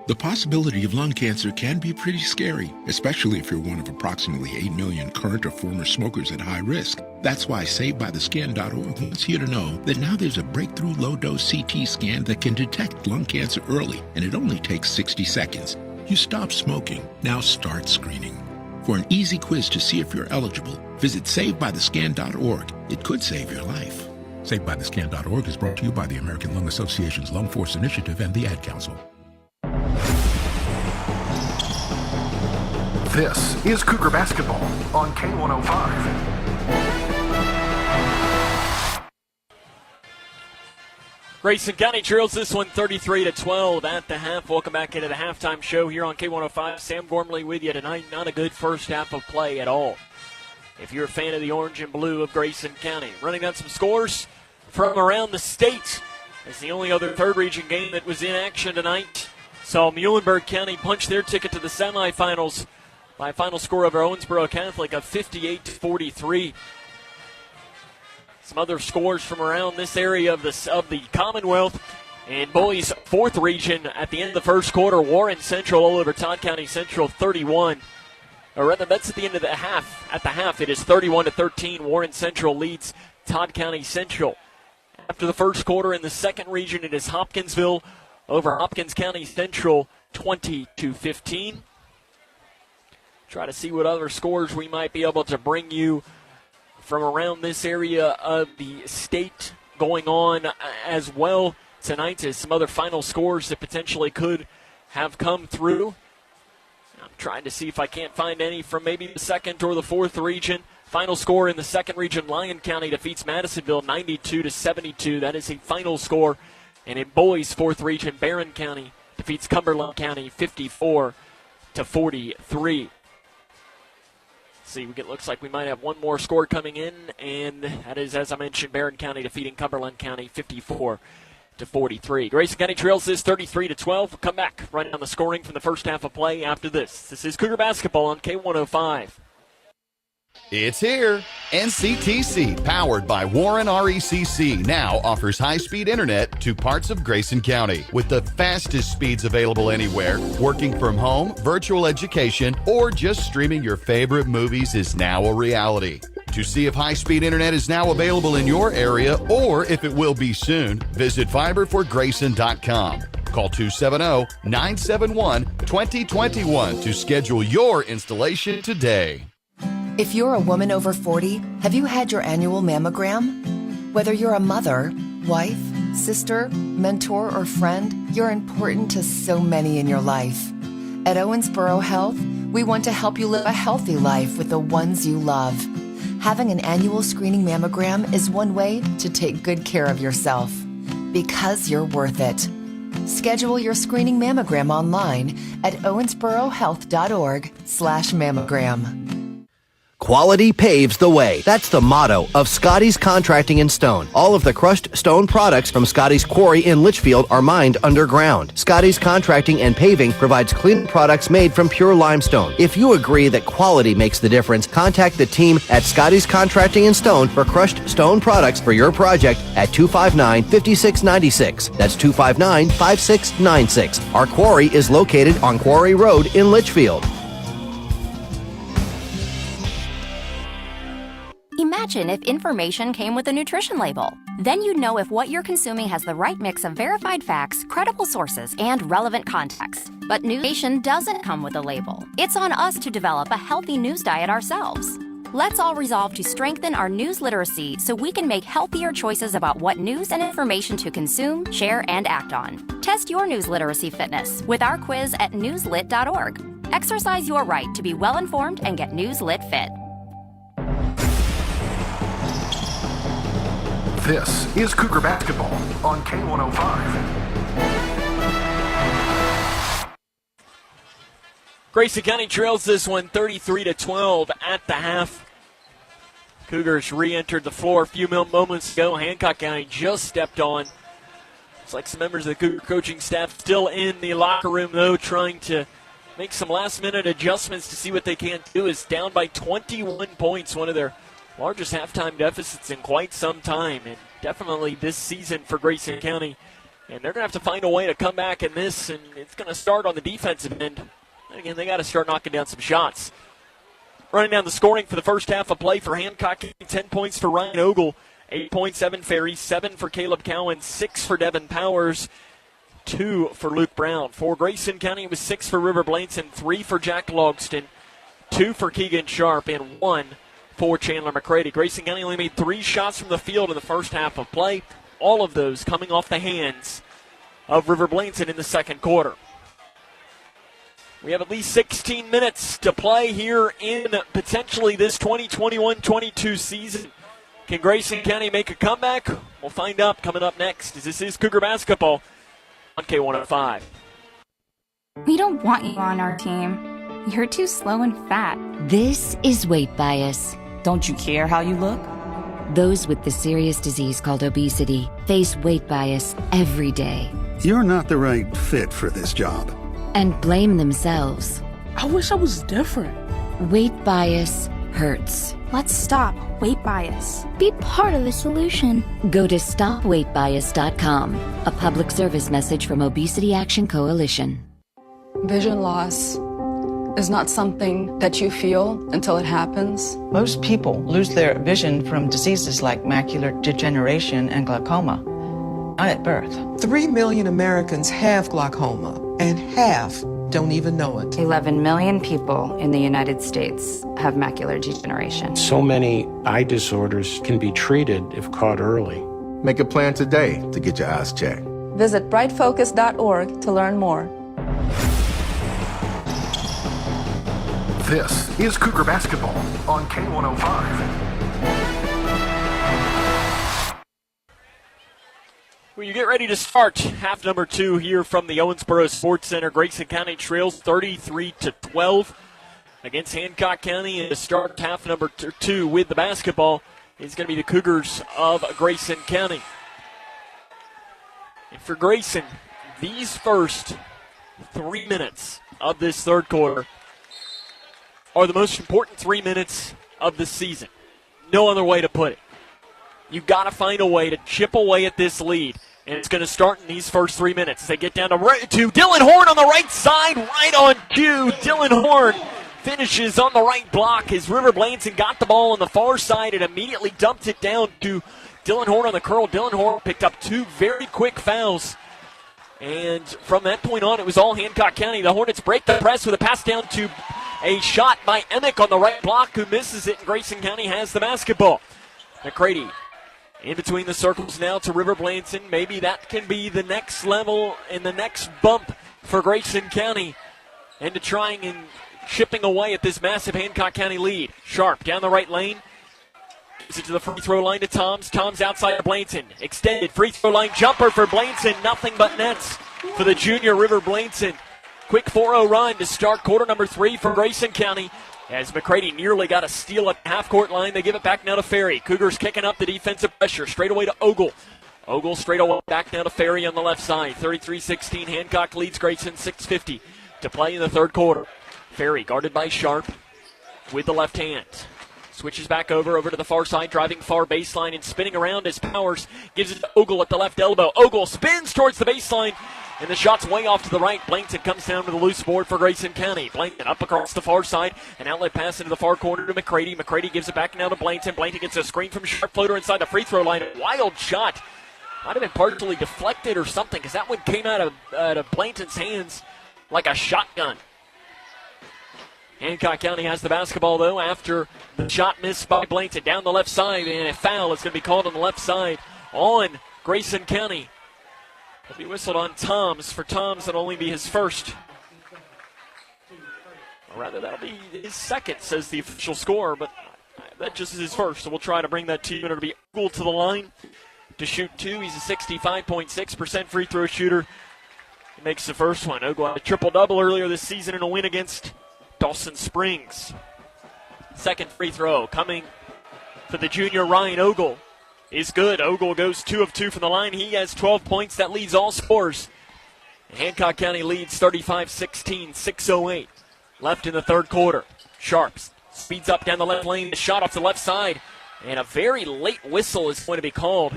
The possibility of lung cancer can be pretty scary, especially if you're one of approximately 8 million current or former smokers at high risk. That's why SaveByTheScan.org wants you to know that now there's a breakthrough low-dose CT scan that can detect lung cancer early, and it only takes 60 seconds. You stop smoking, now start screening. For an easy quiz to see if you're eligible, visit SaveByTheScan.org. It could save your life. SaveByTheScan.org is brought to you by the American Lung Association's Lung Force Initiative and the Ad Council. This is Cougar basketball on K105. Grayson County trails this one 33-12 at the half. Welcome back into the halftime show here on K105. Sam Gormley with you tonight. Not a good first half of play at all, if you're a fan of the orange and blue of Grayson County. Running down some scores from around the state. It's the only other third region game that was in action tonight. Saw Muhlenberg County punch their ticket to the semifinals by a final score over Owensboro Catholic of 58-43. Some other scores from around this area of the Commonwealth. And boys, fourth region at the end of the first quarter, Warren Central all over Todd County Central 31. Or rather, that's at the end of the half. At the half, it is 31-13. Warren Central leads Todd County Central. After the first quarter in the second region, it is Hopkinsville over Hopkins County Central 20-15. Try to see what other scores we might be able to bring you from around this area of the state going on as well tonight, as some other final scores that potentially could have come through. I'm trying to see if I can't find any from maybe the second or the fourth region. Final score in the second region, Lyon County defeats Madisonville 92-72. That is a final score. And in boys' fourth region, Barron County defeats Cumberland County 54-43. See, it looks like we might have one more score coming in, and that is, as I mentioned, Barron County defeating Cumberland County 54-43. Grayson County trails this 33-12. We'll come back, run down the scoring from the first half of play after this. This is Cougar basketball on K105. It's here. NCTC, powered by Warren RECC, now offers high-speed internet to parts of Grayson County with the fastest speeds available anywhere. Working from home, virtual education, or just streaming your favorite movies is now a reality. To see if high-speed internet is now available in your area or if it will be soon, visit fiberforgrayson.com. Call 270-971-2021 to schedule your installation today. If you're a woman over 40, have you had your annual mammogram? Whether you're a mother, wife, sister, mentor, or friend, you're important to so many in your life. At Owensboro Health, we want to help you live a healthy life with the ones you love. Having an annual screening mammogram is one way to take good care of yourself, because you're worth it. Schedule your screening mammogram online at owensborohealth.org/mammogram. Quality paves the way. That's the motto of Scotty's Contracting and Stone. All of the crushed stone products from Scotty's quarry in Litchfield are mined underground. Scotty's Contracting and Paving provides clean products made from pure limestone. If you agree that quality makes the difference, contact the team at Scotty's Contracting and Stone for crushed stone products for your project at 259-5696. That's 259-5696. Our quarry is located on Quarry Road in Litchfield. Imagine if information came with a nutrition label. Then you'd know if what you're consuming has the right mix of verified facts, credible sources, and relevant context. But Newsation doesn't come with a label. It's on us to develop a healthy news diet ourselves. Let's all resolve to strengthen our news literacy so we can make healthier choices about what news and information to consume, share, and act on. Test your news literacy fitness with our quiz at newslit.org. Exercise your right to be well-informed and get Newslit fit. This is Cougar basketball on K105. Grayson County trails this one 33-12 at the half. Cougars re-entered the floor a few moments ago. Hancock County just stepped on. It's like some members of the Cougar coaching staff still in the locker room, though, trying to make some last-minute adjustments to see what they can do. Is down by 21 points, one of their largest halftime deficits in quite some time, and definitely this season for Grayson County. And they're going to have to find a way to come back in this, and it's going to start on the defensive end. And again, they got to start knocking down some shots. Running down the scoring for the first half of play for Hancock, 10 points for Ryan Ogle, 8 points, Evan Ferry, 7 for Caleb Cowan, 6 for Devin Powers, 2 for Luke Brown. For Grayson County, it was 6 for River Blanson, 3 for Jack Logston, 2 for Keegan Sharp, and 1 for Chandler McCready. Grayson County only made 3 shots from the field in the first half of play, all of those coming off the hands of River Blanson in the second quarter. We have at least 16 minutes to play here in potentially this 2021-22 season. Can Grayson County make a comeback? We'll find out coming up next, as this is Cougar basketball on K105. We don't want you on our team. You're too slow and fat. This is weight bias. Don't you care how you look? Those with the serious disease called obesity face weight bias every day. You're not the right fit for this job. And blame themselves. I wish I was different. Weight bias hurts. Let's stop weight bias. Be part of the solution. Go to stopweightbias.com, a public service message from Obesity Action Coalition. Vision loss is not something that you feel until it happens. Most people lose their vision from diseases like macular degeneration and glaucoma, not at birth. 3 million Americans have glaucoma, and half don't even know it. 11 million people in the United States have macular degeneration. So many eye disorders can be treated if caught early. Make a plan today to get your eyes checked. Visit brightfocus.org to learn more. This is Cougar basketball on K105. Well, you get ready to start half number 2 here from the Owensboro Sports Center. Grayson County trails 33-12 against Hancock County. And to start half number 2 with the basketball is going to be the Cougars of Grayson County. And for Grayson, these first 3 minutes of this third quarter are the most important 3 minutes of the season. No other way to put it. You've got to find a way to chip away at this lead, and it's going to start in these first 3 minutes. As they get down to Dylan Horn on the right side, right on cue. Dylan Horn finishes on the right block as River Blanson got the ball on the far side and immediately dumped it down to Dylan Horn on the curl. Dylan Horn picked up 2 very quick fouls. And from that point on, it was all Hancock County. The Hornets break the press with a pass down to a shot by Emick on the right block, who misses it, and Grayson County has the basketball. McCready in between the circles now to River Blanson. Maybe that can be the next level and the next bump for Grayson County into trying and chipping away at this massive Hancock County lead. Sharp down the right lane. Gives it to the free throw line to Toms. Toms outside of Blanson. Extended free throw line jumper for Blanson. Nothing but nets for the junior River Blanson. Quick 4-0 run to start quarter number 3 for Grayson County. As McCready nearly got a steal at the half-court line, they give it back now to Ferry. Cougars kicking up the defensive pressure. Straight away to Ogle. Ogle straight away back now to Ferry on the left side. 33-16. Hancock leads Grayson. 6:50 to play in the third quarter. Ferry guarded by Sharp with the left hand. Switches back over to the far side, driving far baseline and spinning around as Powers gives it to Ogle at the left elbow. Ogle spins towards the baseline, and the shot's way off to the right. Blankton comes down with a loose board for Grayson County. Blankton up across the far side, an outlet pass into the far corner to McCready. McCready gives it back now to Blankton. Blankton gets a screen from Sharp, floater inside the free throw line. A wild shot. Might have been partially deflected or something, because that one came out of Blankton's hands like a shotgun. Hancock County has the basketball, though, after the shot missed by Blankton down the left side, and a foul is going to be called on the left side on Grayson County. It'll be whistled on Toms. For Toms, it'll only be his first. Or rather, that'll be his second, says the official score, but that just is his first, so we'll try to bring that to you. It'll be Ogle to the line to shoot two. He's a 65.6% free throw shooter. He makes the first one. Ogle had a triple-double earlier this season in a win against Dawson Springs. Second free throw coming for the junior Ryan Ogle is good. Ogle goes 2 of 2 from the line. He has 12 points. That leads all scores. Hancock County leads 35-16, 6:08 left in the third quarter. Sharps speeds up down the left lane. The shot off the left side, and a very late whistle is going to be called.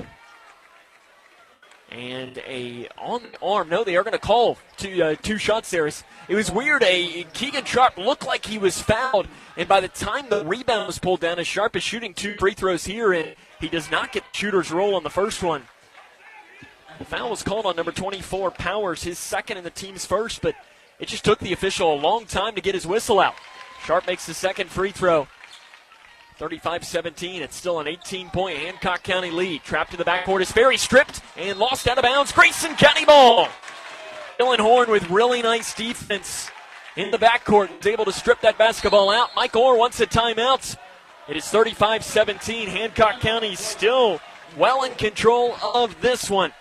And a on the arm. No, they are going to call two shots there. It was weird. Keegan Sharp looked like he was fouled, and by the time the rebound was pulled down, as Sharp is shooting 2 free throws here, and he does not get the shooter's roll on the first one. The foul was called on number 24, Powers, his second and the team's first, but it just took the official a long time to get his whistle out. Sharp makes the second free throw. 35-17. It's still an 18-point Hancock County lead. Trapped in the backcourt is Ferry, stripped and lost out of bounds. Grayson County ball. Dylan Horn with really nice defense in the backcourt was able to strip that basketball out. Mike Orr wants a timeout. It is 35-17. Hancock County still well in control of this one.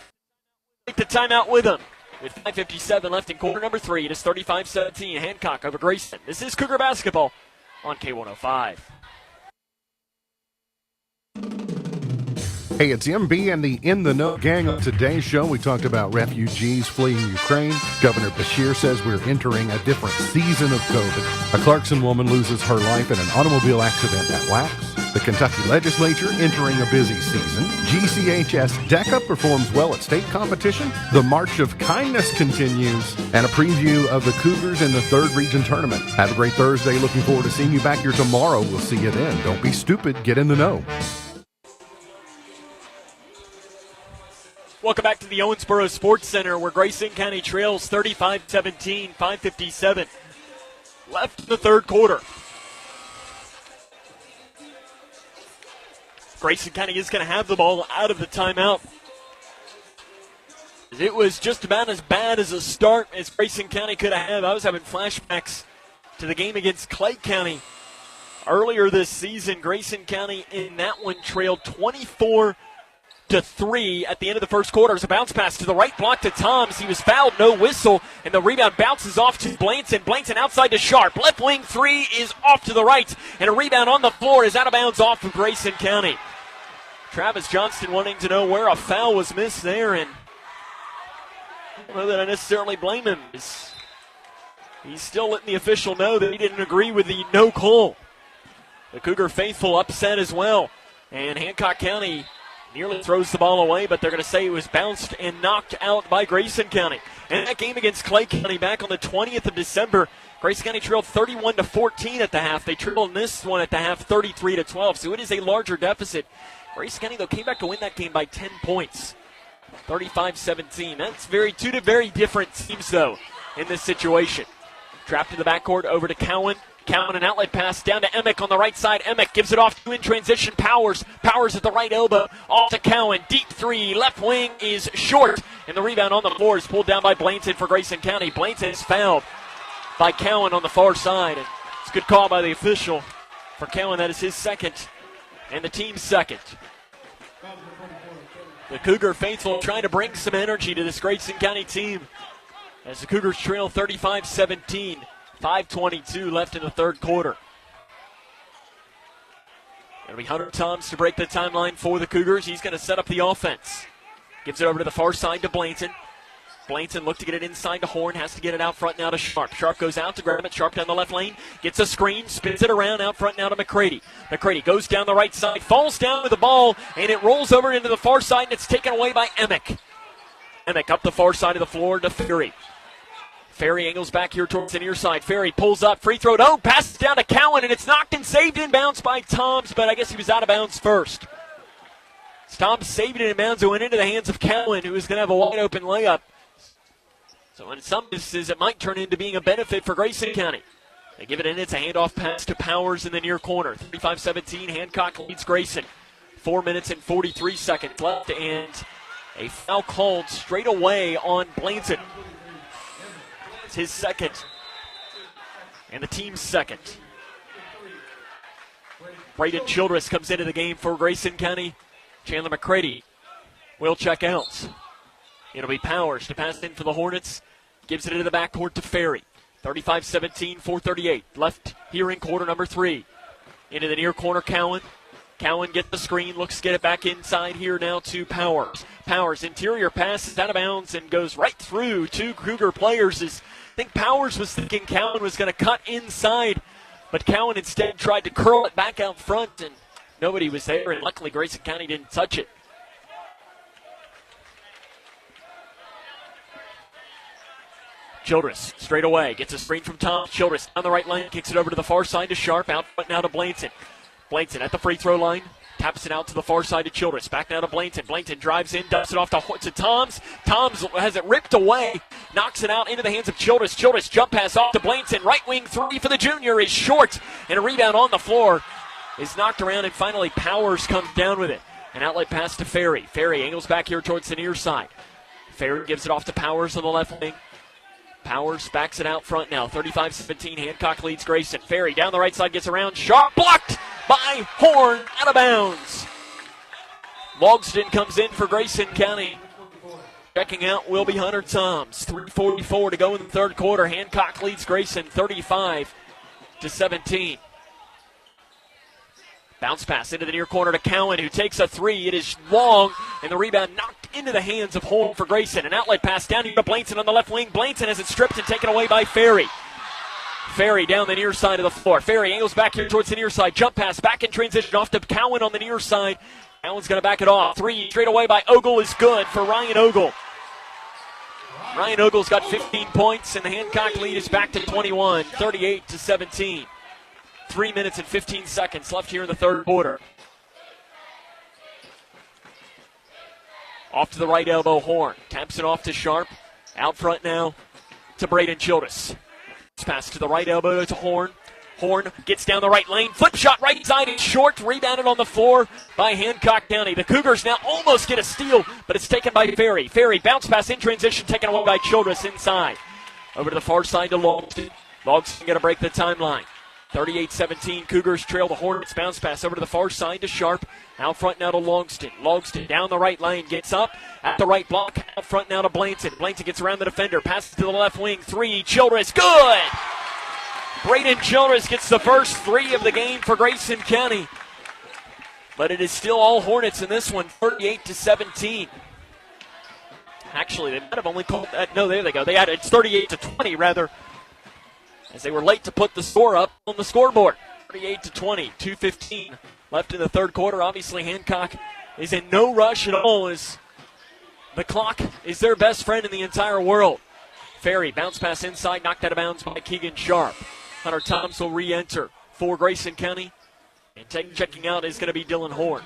Take the timeout with them. With 5:57 left in quarter number 3, it is 35-17. Hancock over Grayson. This is Cougar basketball on K105. Hey, it's MB and the In the Know gang on today's show. We talked about refugees fleeing Ukraine. Governor Beshear says we're entering a different season of COVID. A Clarkson woman loses her life in an automobile accident at Wax. The Kentucky legislature entering a busy season. GCHS DECA performs well at state competition. The March of Kindness continues. And a preview of the Cougars in the 3rd region tournament. Have a great Thursday. Looking forward to seeing you back here tomorrow. We'll see you then. Don't be stupid. Get in the know. Welcome back to the Owensboro Sports Center, where Grayson County trails 35-17, 5:57 left in the third quarter. Grayson County is going to have the ball out of the timeout. It was just about as bad as a start as Grayson County could have had. I was having flashbacks to the game against Clay County earlier this season. Grayson County in that one trailed 24-3 at the end of the first quarter. It's a bounce pass to the right block to Toms. He was fouled, no whistle, and the rebound bounces off to Blankton. Blankton outside to Sharp. Left wing 3 is off to the right, and a rebound on the floor is out of bounds off of Grayson County. Travis Johnston wanting to know where a foul was missed there, and I don't know that I necessarily blame him. He's still letting the official know that he didn't agree with the no call. The Cougar faithful upset as well, and Hancock County nearly throws the ball away, but they're going to say it was bounced and knocked out by Grayson County. And that game against Clay County back on the 20th of December, Grayson County trailed 31-14 at the half. They trailed in this one at the half 33-12, so it is a larger deficit. Grayson County, though, came back to win that game by 10 points, 35-17. That's two very different teams, though, in this situation. Trapped in the backcourt over to Cowan. Cowan, an outlet pass down to Emick on the right side. Emick gives it off to in transition. Powers at the right elbow. Off to Cowan. Deep 3. Left wing is short. And the rebound on the floor is pulled down by Blankton for Grayson County. Blankton is fouled by Cowan on the far side. And it's a good call by the official for Cowan. That is his second and the team's second. The Cougar faithful trying to bring some energy to this Grayson County team as the Cougars trail 35-17. 5:22 left in the third quarter. It'll be Hunter Toms to break the timeline for the Cougars. He's going to set up the offense. Gives it over to the far side to Blanton. Blanton looked to get it inside to Horn, has to get it out front now to Sharp. Sharp goes out to grab it. Sharp down the left lane, gets a screen, spins it around out front now to McCready. McCready goes down the right side, falls down with the ball, and it rolls over into the far side, and it's taken away by Emick. Emick up the far side of the floor to Ferry. Ferry angles back here towards the near side. Ferry pulls up, free throw, passes down to Cowan, and it's knocked and saved in bounds by Toms, but I guess he was out of bounds first. Toms saved it in bounds. It went into the hands of Cowan, who is going to have a wide open layup. So in some instances, it might turn into being a benefit for Grayson County. They give it in. It's a handoff pass to Powers in the near corner. 35-17, Hancock leads Grayson. 4 minutes and 43 seconds left, and a foul called straight away on Blanton. It's his second, and the team's second. Braden Childress comes into the game for Grayson County. Chandler McCready will check out. It'll be Powers to pass in for the Hornets. Gives it into the backcourt to Ferry. 35-17, 4:38 left here in quarter number 3. Into the near corner, Cowan. Cowan gets the screen, looks to get it back inside here now to Powers. Powers, interior pass is out of bounds and goes right through two Cougar players. I think Powers was thinking Cowan was going to cut inside, but Cowan instead tried to curl it back out front, and nobody was there, and luckily Grayson County didn't touch it. Childress, straight away, gets a screen from Tom. Childress on the right lane, kicks it over to the far side to Sharp, out front now to Blanton. Blanton at the free throw line, taps it out to the far side to Childress. Back now to Blanton. Blanton drives in, dumps it off to Toms. Toms has it ripped away, knocks it out into the hands of Childress. Childress jump pass off to Blanton. Right wing three for the junior is short, and a rebound on the floor is knocked around, and finally Powers comes down with it. An outlet pass to Ferry. Ferry angles back here towards the near side. Ferry gives it off to Powers on the left wing. Powers backs it out front now. 35-17, Hancock leads Grayson. Ferry down the right side, gets around. Sharp blocked by Horn, out of bounds. Logston comes in for Grayson County. Checking out will be Hunter Toms. 3:44 to go in the third quarter. Hancock leads Grayson 35-17. Bounce pass into the near corner to Cowan, who takes a three. It is long, and the rebound knocked into the hands of Horn for Grayson. An outlet pass down here to Blanton on the left wing. Blanton has it stripped and taken away by Ferry. Ferry down the near side of the floor. Ferry angles back here towards the near side. Jump pass back in transition off to Cowan on the near side. Cowan's going to back it off. Three straight away by Ogle is good for Ryan Ogle. Ryan Ogle's got 15 points, and the Hancock lead is back to 21, 38-17. 3 minutes and 15 seconds left here in the third quarter. Off to the right elbow, Horn. Taps it off to Sharp. Out front now to Braden Childress. Pass to the right elbow to Horn. Horn gets down the right lane. Flip shot right side. It's short. Rebounded on the floor by Hancock County. The Cougars now almost get a steal, but it's taken by Ferry. Ferry bounce pass in transition, taken away by Childress inside. Over to the far side to Logston. Logston going to break the timeline. 38-17, Cougars trail the Hornets. Bounce pass over to the far side to Sharp. Out front now to Logston. Logston down the right lane, gets up at the right block. Out front now to Blanton. Blanton gets around the defender, passes to the left wing. Three, Childress, good! Braden Childress gets the first three of the game for Grayson County. But it is still all Hornets in this one, 38-17. Actually, they might have only called that. No, there they go. It's 38-20 rather, as they were late to put the score up on the scoreboard. 38-20, 2:15 left in the third quarter. Obviously, Hancock is in no rush at all, as the clock is their best friend in the entire world. Ferry, bounce pass inside, knocked out of bounds by Keegan Sharp. Hunter Toms will re-enter for Grayson County, and checking out is going to be Dylan Horn.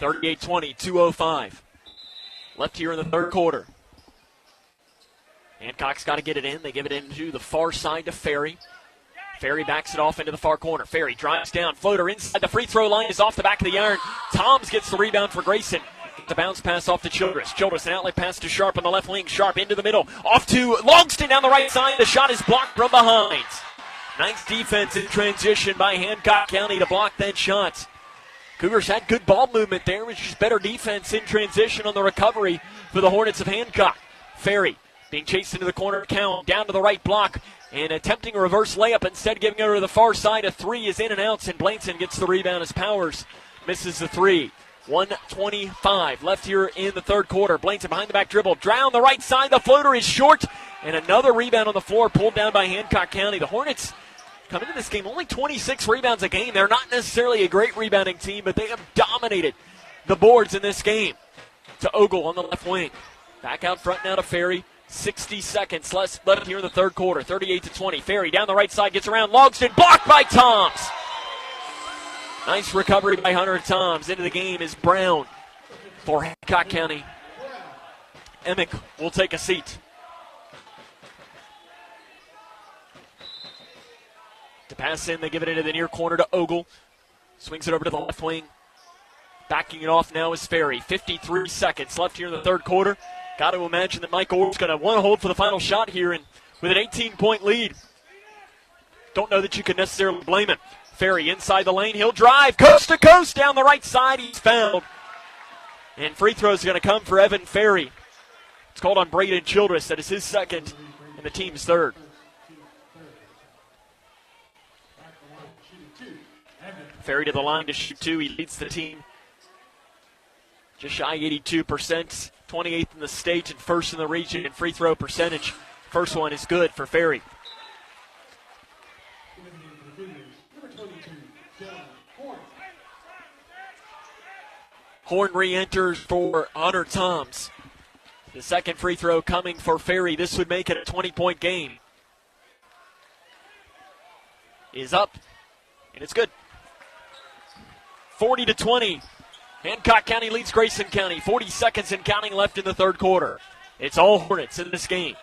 (38-20), 2:05 left here in the third quarter. Hancock's got to get it in. They give it into the far side to Ferry. Ferry backs it off into the far corner. Ferry drives down. Floater inside the free throw line is off the back of the iron. Toms gets the rebound for Grayson. The bounce pass off to Childress. Childress, an outlet pass to Sharp on the left wing. Sharp into the middle. Off to Logston down the right side. The shot is blocked from behind. Nice defense in transition by Hancock County to block that shot. Cougars had good ball movement there. It was just better defense in transition on the recovery for the Hornets of Hancock. Ferry being chased into the corner. Count down to the right block and attempting a reverse layup, instead giving it over to the far side. A three is in and out, and Blainson gets the rebound as Powers misses the three. 1:25 left here in the third quarter. Blainson behind the back dribble, down the right side. The floater is short, and another rebound on the floor pulled down by Hancock County. The Hornets come into this game only 26 rebounds a game. They're not necessarily a great rebounding team, but they have dominated the boards in this game. To Ogle on the left wing. Back out front now to Ferry. 60 seconds left here in the third quarter. 38-20. Ferry down the right side, gets around Logston, blocked by Toms. Nice recovery by Hunter Toms. Into the game is Brown for Hancock County. Emick will take a seat. To pass in, they give it into the near corner to Ogle. Swings it over to the left wing. Backing it off now is Ferry. 53 seconds left here in the third quarter. Got to imagine that Mike Orr's going to want to hold for the final shot here, and with an 18-point lead, don't know that you can necessarily blame him. Ferry inside the lane. He'll drive coast to coast down the right side. He's fouled. And free throw is going to come for Evan Ferry. It's called on Braden Childress. That is his second and the team's third. Ferry to the line to shoot two. He leads the team just shy 82%. 28th in the state and first in the region in free throw percentage. First one is good for Ferry. Horn re-enters for Hunter Toms. The second free throw coming for Ferry. This would make it a 20-point game. Is up, and it's good. 40-20. Hancock County leads Grayson County. 40 seconds and counting left in the third quarter. It's all Hornets in this game.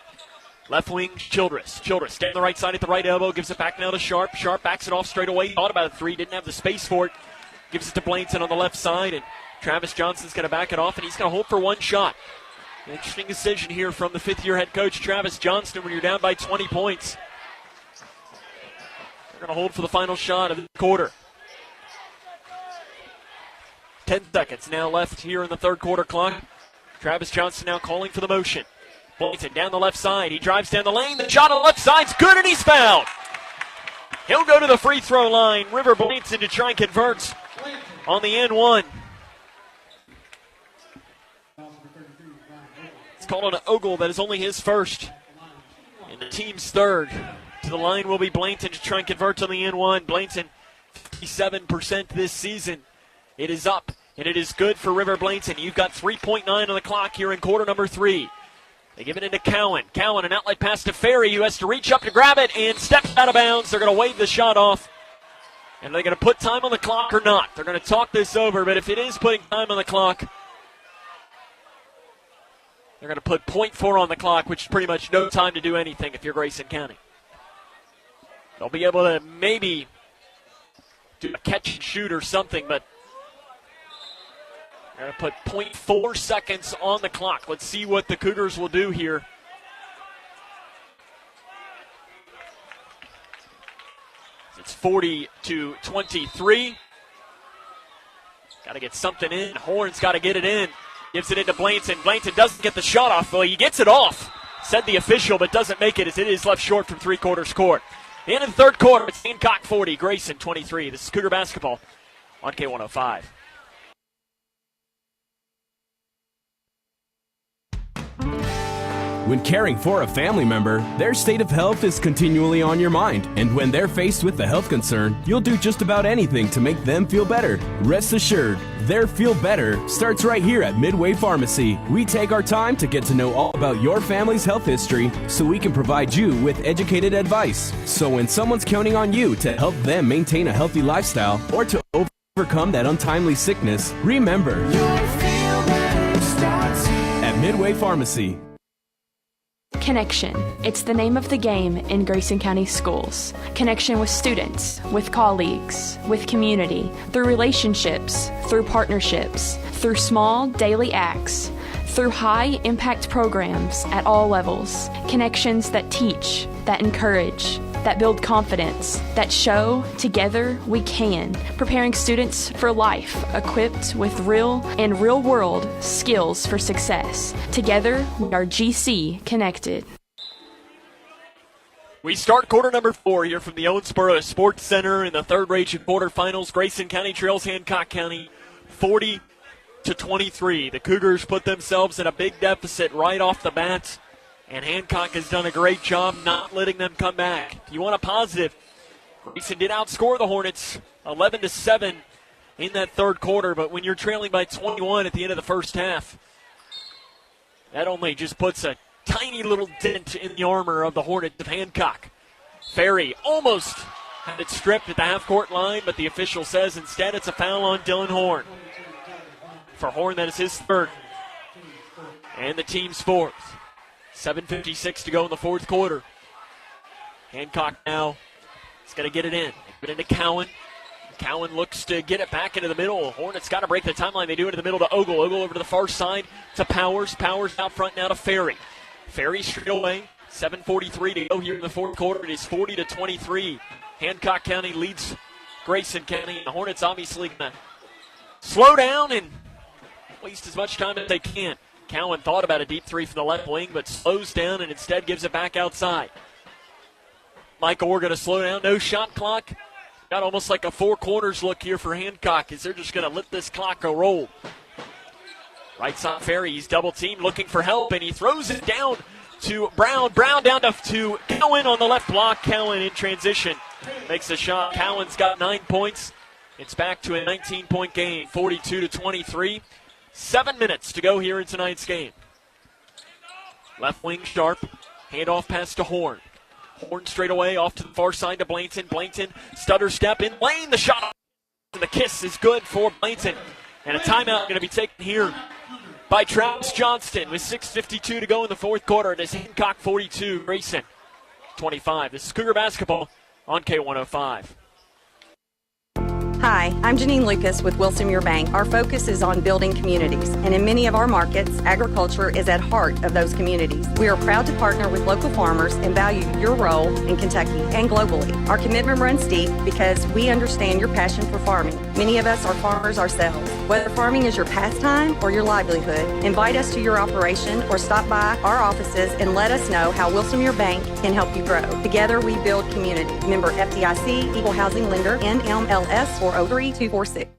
Left wing, Childress. Childress down the right side at the right elbow. Gives it back now to Sharp. Sharp backs it off straight away. Thought about a three. Didn't have the space for it. Gives it to Blainson on the left side. And Travis Johnson's going to back it off. And he's going to hold for one shot. An interesting decision here from the fifth-year head coach, Travis Johnston, when you're down by 20 points. They're going to hold for the final shot of the quarter. 10 seconds now left here in the third quarter clock. Travis Johnston now calling for the motion. Blainson down the left side. He drives down the lane. The shot on the left side's good, and he's fouled. He'll go to the free throw line. River Blainson to try and convert on the N1. It's called on an Ogle. That is only his first. And the team's third. To the line will be Blainson to try and convert on the N1. Blainson, 57% this season. It is up, and it is good for River Blainson. You've got 3.9 on the clock here in quarter number 3. They give it into Cowan. Cowan, an outlet pass to Ferry, who has to reach up to grab it and steps out of bounds. They're going to wave the shot off. And they're going to put time on the clock or not. They're going to talk this over, but if it is putting time on the clock, they're going to put .4 on the clock, which is pretty much no time to do anything if you're Grayson County. They'll be able to maybe do a catch and shoot or something, but they're going to put .4 seconds on the clock. Let's see what the Cougars will do here. It's 40-23. Got to get something in. Horn's got to get it in. Gives it into Blainson. Blainson doesn't get the shot off. Well, he gets it off, said the official, but doesn't make it as it is left short from three-quarters court. In the third quarter, it's Hancock 40, Grayson 23. This is Cougar basketball on K105. When caring for a family member, their state of health is continually on your mind. And when they're faced with a health concern, you'll do just about anything to make them feel better. Rest assured, their feel better starts right here at Midway Pharmacy. We take our time to get to know all about your family's health history so we can provide you with educated advice. So when someone's counting on you to help them maintain a healthy lifestyle or to overcome that untimely sickness, remember, at Midway Pharmacy. Connection. It's the name of the game in Grayson County schools. Connection with students, with colleagues, with community, through relationships, through partnerships, through small daily acts. through high-impact programs at all levels. Connections that teach, that encourage, that build confidence, that show together we can, preparing students for life, equipped with real and real-world skills for success. Together, we are GC Connected. We start quarter number 4 here from the Owensboro Sports Center in the third region quarterfinals. Grayson County trails Hancock County 40-23. The Cougars put themselves in a big deficit right off the bat, and Hancock has done a great job not letting them come back. If you want a positive, Grayson did outscore the Hornets 11-7 in that third quarter, but when you're trailing by 21 at the end of the first half, that only just puts a tiny little dent in the armor of the Hornets of Hancock. Ferry almost had it stripped at the half-court line, but the official says instead it's a foul on Dylan Horn. For Horn, that is his third. And the team's fourth. 7:56 to go in the fourth quarter. Hancock now is going to get it in. Get it into Cowan. Cowan looks to get it back into the middle. Hornets got to break the timeline. They do it into the middle to Ogle. Ogle over to the far side to Powers. Powers out front now to Ferry. Ferry straight away. 7:43 to go here in the fourth quarter. It is 40-23. Hancock County leads Grayson County. The Hornets obviously going to slow down and waste as much time as they can. Cowan thought about a deep three from the left wing, but slows down and instead gives it back outside. Michael, we're going to slow down. No shot clock. Got almost like a four corners look here for Hancock as they're just going to let this clock go roll. Right side Ferry, he's double teamed looking for help, and he throws it down to Brown. Brown down to Cowan on the left block. Cowan in transition makes a shot. Cowan's got 9 points. It's back to a 19-point game, 42-23. 7 minutes to go here in tonight's game. Left wing Sharp. Handoff pass to Horn. Horn straight away off to the far side to Blainton. Blainton stutter step in lane. The shot and the kiss is good for Blainton. And a timeout going to be taken here by Travis Johnston with 6:52 to go in the fourth quarter. It is Hancock 42, Grayson 25. This is Cougar basketball on K105. Hi, I'm Janine Lucas with Wilson Muir Bank. Our focus is on building communities, and in many of our markets, agriculture is at heart of those communities. We are proud to partner with local farmers and value your role in Kentucky and globally. Our commitment runs deep because we understand your passion for farming. Many of us are farmers ourselves. Whether farming is your pastime or your livelihood, invite us to your operation or stop by our offices and let us know how Wilson Muir Bank can help you grow. Together we build community. Member FDIC, Equal Housing Lender, NMLS, or 03246.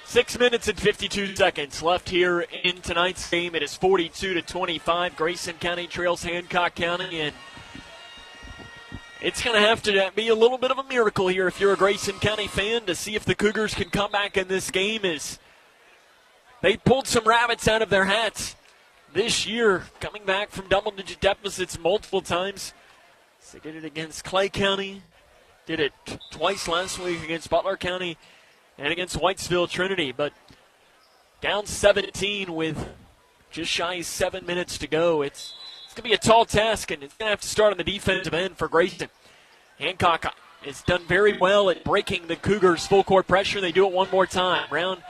6 minutes and 52 seconds left here in tonight's game. It is 42-25. Grayson County trails Hancock County, and it's going to have to be a little bit of a miracle here if you're a Grayson County fan to see if the Cougars can come back in this game, as they pulled some rabbits out of their hats this year, coming back from double-digit deficits multiple times. They did it against Clay County. Did it twice last week against Butler County and against Whitesville Trinity, but down 17 with just shy of 7 minutes to go. It's going to be a tall task, and it's going to have to start on the defensive end for Grayson. Hancock has done very well at breaking the Cougars' full-court pressure. They do it one more time. Round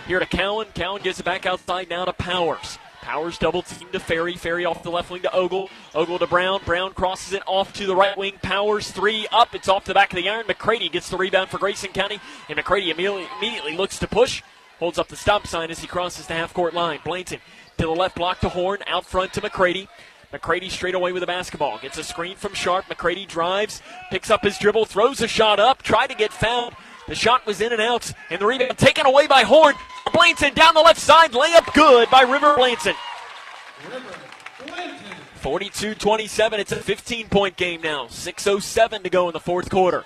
here to Cowan. Cowan gives it back outside now to Powers. Powers double team to Ferry. Ferry off the left wing to Ogle. Ogle to Brown. Brown crosses it off to the right wing. Powers three up. It's off the back of the iron. McCready gets the rebound for Grayson County, and McCready immediately looks to push. Holds up the stop sign as he crosses the half-court line. Blainton to the left block to Horn. Out front to McCready. McCready straight away with the basketball. Gets a screen from Sharp. McCready drives. Picks up his dribble. Throws a shot up. Tried to get fouled. The shot was in and out, and the rebound taken away by Horn. Blainton down the left side. Layup good by River Blainton. 42-27. It's a 15-point game now. 6:07 to go in the fourth quarter.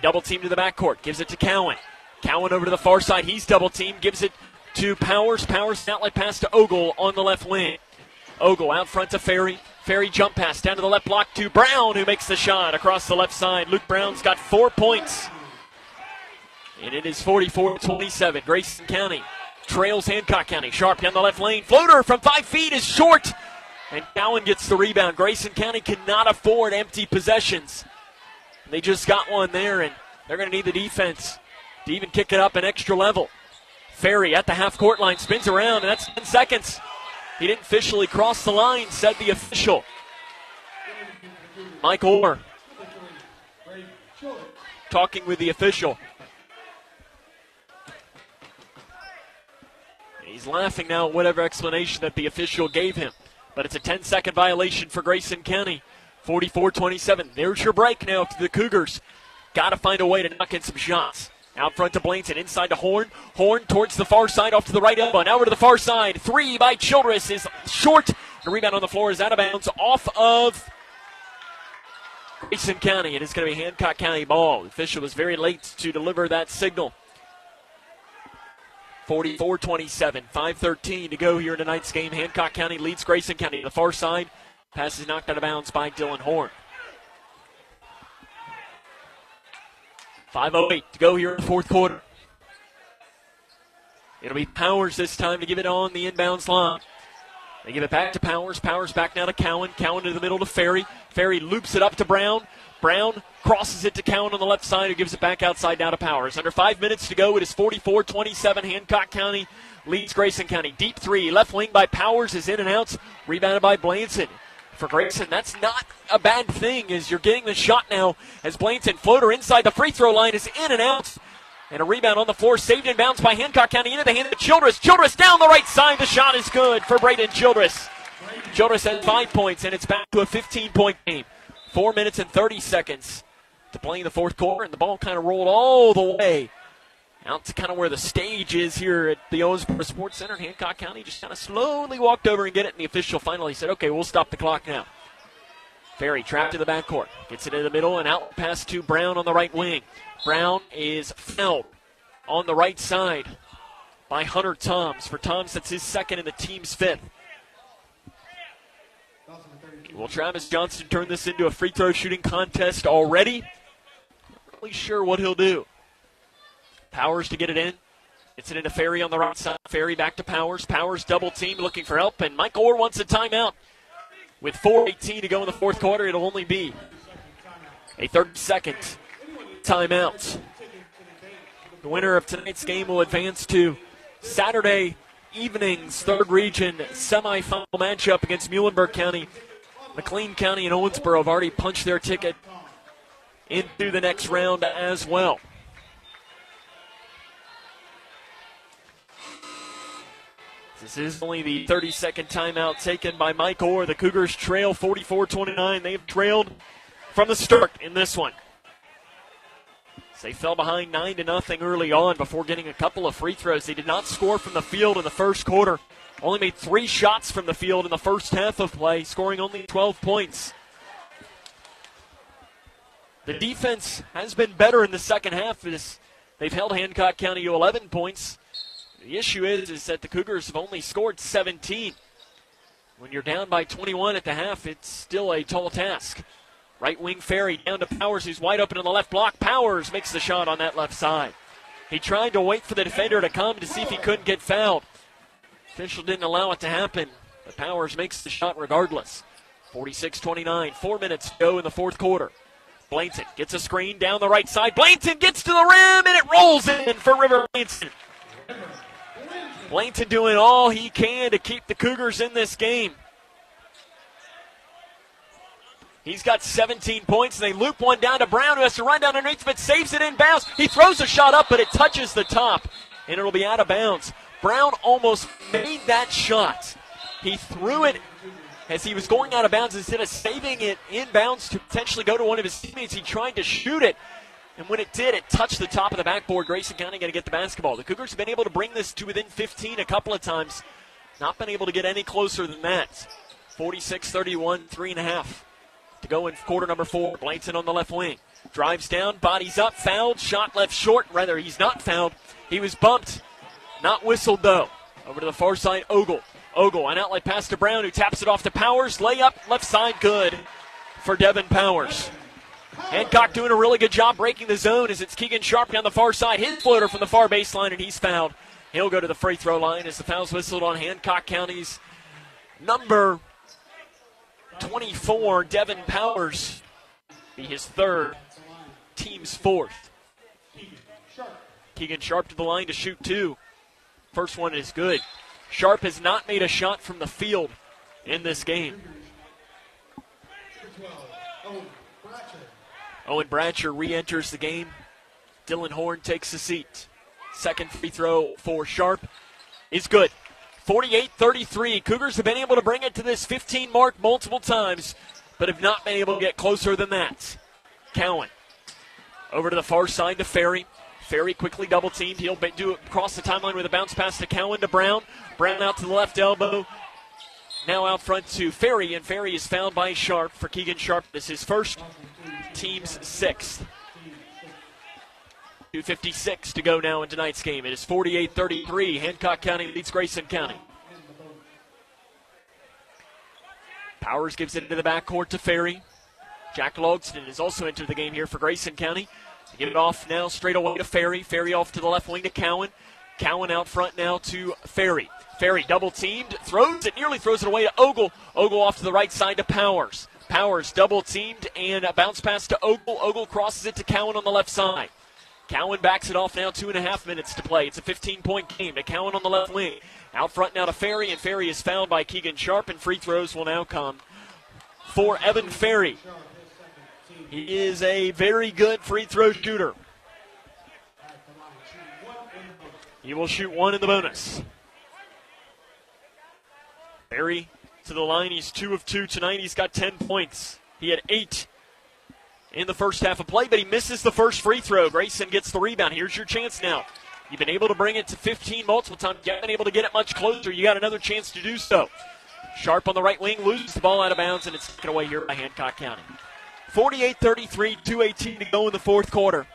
Double team to the backcourt. Gives it to Cowan. Cowan over to the far side. He's double teamed. Gives it to Powers. Powers outlet pass to Ogle on the left wing. Ogle out front to Ferry. Ferry jump pass down to the left block to Brown, who makes the shot across the left side. Luke Brown's got 4 points. And it is 44-27. Grayson County trails Hancock County. Sharp down the left lane. Floater from 5 feet is short. And Cowan gets the rebound. Grayson County cannot afford empty possessions. They just got one there, and they're going to need the defense to even kick it up an extra level. Ferry at the half-court line, spins around, and that's 10 seconds. He didn't officially cross the line, said the official. Mike Orr talking with the official. He's laughing now at whatever explanation that the official gave him. But it's a 10-second violation for Grayson County. 44-27. There's your break now to the Cougars. Got to find a way to knock in some shots. Out front to Blanton, inside to Horn. Horn towards the far side, off to the right elbow. Now over to the far side. 3 by Childress is short. The rebound on the floor is out of bounds off of Grayson County. It is going to be Hancock County ball. The official was very late to deliver that signal. 44-27, 5:13 to go here in tonight's game. Hancock County leads Grayson County to the far side. Pass is knocked out of bounds by Dylan Horn. 5:08 to go here in the fourth quarter. It'll be Powers this time to give it on the inbounds line. They give it back to Powers. Powers back now to Cowan. Cowan to the middle to Ferry. Ferry loops it up to Brown. Brown crosses it to Cowan on the left side, who gives it back outside now to Powers. Under 5 minutes to go, it is 44-27. Hancock County leads Grayson County. Deep three, left wing by Powers is in and out. Rebounded by Blanton. For Grayson, that's not a bad thing as you're getting the shot now as Blanton, floater inside the free throw line, is in and out. And a rebound on the floor, saved in bounds by Hancock County into the hand of Childress. Childress down the right side. The shot is good for Braden Childress. Childress had 5 points, and it's back to a 15-point game. 4 minutes and 30 seconds to play in the fourth quarter, and the ball kind of rolled all the way out to kind of where the stage is here at the Owensboro Sports Center. Hancock County just kind of slowly walked over and get it, and the official finally said, okay, we'll stop the clock now. Ferry trapped in the backcourt. Gets it in the middle, and out pass to Brown on the right wing. Brown is fouled on the right side by Hunter Toms. For Toms, that's his second and the team's fifth. Will Travis Johnson turn this into a free throw shooting contest already? Not really sure what he'll do. Powers to get it in. Gets it into Ferry on the right side. Ferry back to Powers. Powers double team looking for help, and Mike Orr wants a timeout. With 4:18 to go in the fourth quarter, it'll only be a 30-second timeout. The winner of tonight's game will advance to Saturday evening's third region semifinal matchup against Muhlenberg County. McLean County and Owensboro have already punched their ticket into the next round as well. This is only the 30-second timeout taken by Mike Orr. The Cougars trail 44-29. They've trailed from the start in this one. They fell behind 9-0 early on before getting a couple of free throws. They did not score from the field in the first quarter. Only made 3 shots from the field in the first half of play, scoring only 12 points. The defense has been better in the second half as they've held Hancock County to 11 points. The issue is that the Cougars have only scored 17. When you're down by 21 at the half, it's still a tall task. Right wing Ferry down to Powers, who's wide open in the left block. Powers makes the shot on that left side. He tried to wait for the defender to come to see if he couldn't get fouled. Official didn't allow it to happen, but Powers makes the shot regardless. 46-29, 4 minutes to go in the fourth quarter. Blanton gets a screen down the right side. Blanton gets to the rim, and it rolls in for River Blanton. Blanton doing all he can to keep the Cougars in this game. He's got 17 points, and they loop one down to Brown, who has to run down underneath, but saves it in bounds. He throws a shot up, but it touches the top, and it'll be out of bounds. Brown almost made that shot. He threw it as he was going out of bounds. Instead of saving it in bounds to potentially go to one of his teammates, he tried to shoot it. And when it did, it touched the top of the backboard. Grayson County going to get the basketball. The Cougars have been able to bring this to within 15 a couple of times. Not been able to get any closer than that. 46-31, 3.5 to go in quarter number 4. Blanton on the left wing. Drives down, bodies up, fouled, shot left short. Rather, he's not fouled. He was bumped. Not whistled, though. Over to the far side, Ogle. Ogle, an outlet pass to Brown, who taps it off to Powers. Layup, left side, good for Devin Powers. Hancock doing a really good job breaking the zone as it's Keegan Sharp down the far side. His floater from the far baseline, and he's fouled. He'll go to the free throw line as the foul's whistled on Hancock County's number 24, Devin Powers. Be his third, team's fourth. Keegan Sharp to the line to shoot 2. First one is good. Sharp has not made a shot from the field in this game. Owen Bratcher re-enters the game. Dylan Horn takes a seat. Second free throw for Sharp is good. 48-33. Cougars have been able to bring it to this 15 mark multiple times, but have not been able to get closer than that. Cowan over to the far side to Ferry. Ferry quickly double-teamed. He'll do it across the timeline with a bounce pass to Cowan to Brown. Brown out to the left elbow. Now out front to Ferry, and Ferry is fouled by Sharp for Keegan Sharp. This is his first, team's sixth. 2:56 to go now in tonight's game. It is 48-33. Hancock County leads Grayson County. Powers gives it into the backcourt to Ferry. Jack Logston has also entered the game here for Grayson County. They give it off now straight away to Ferry. Ferry off to the left wing to Cowan. Cowan out front now to Ferry. Ferry double-teamed, nearly throws it away to Ogle. Ogle off to the right side to Powers. Powers double-teamed and a bounce pass to Ogle. Ogle crosses it to Cowan on the left side. Cowan backs it off now, 2.5 minutes to play. It's a 15-point game to Cowan on the left wing. Out front now to Ferry, and Ferry is fouled by Keegan Sharp, and free throws will now come for Evan Ferry. He is a very good free throw shooter. He will shoot one in the bonus. Ferry to the line. He's 2 of 2 tonight. He's got 10 points. He had 8 in the first half of play, but he misses the first free throw. Grayson gets the rebound. Here's your chance now. You've been able to bring it to 15 multiple times. You haven't been able to get it much closer. You got another chance to do so. Sharp on the right wing, loses the ball out of bounds, and it's taken away here by Hancock County. 48-33, 2:18 to go in the fourth quarter.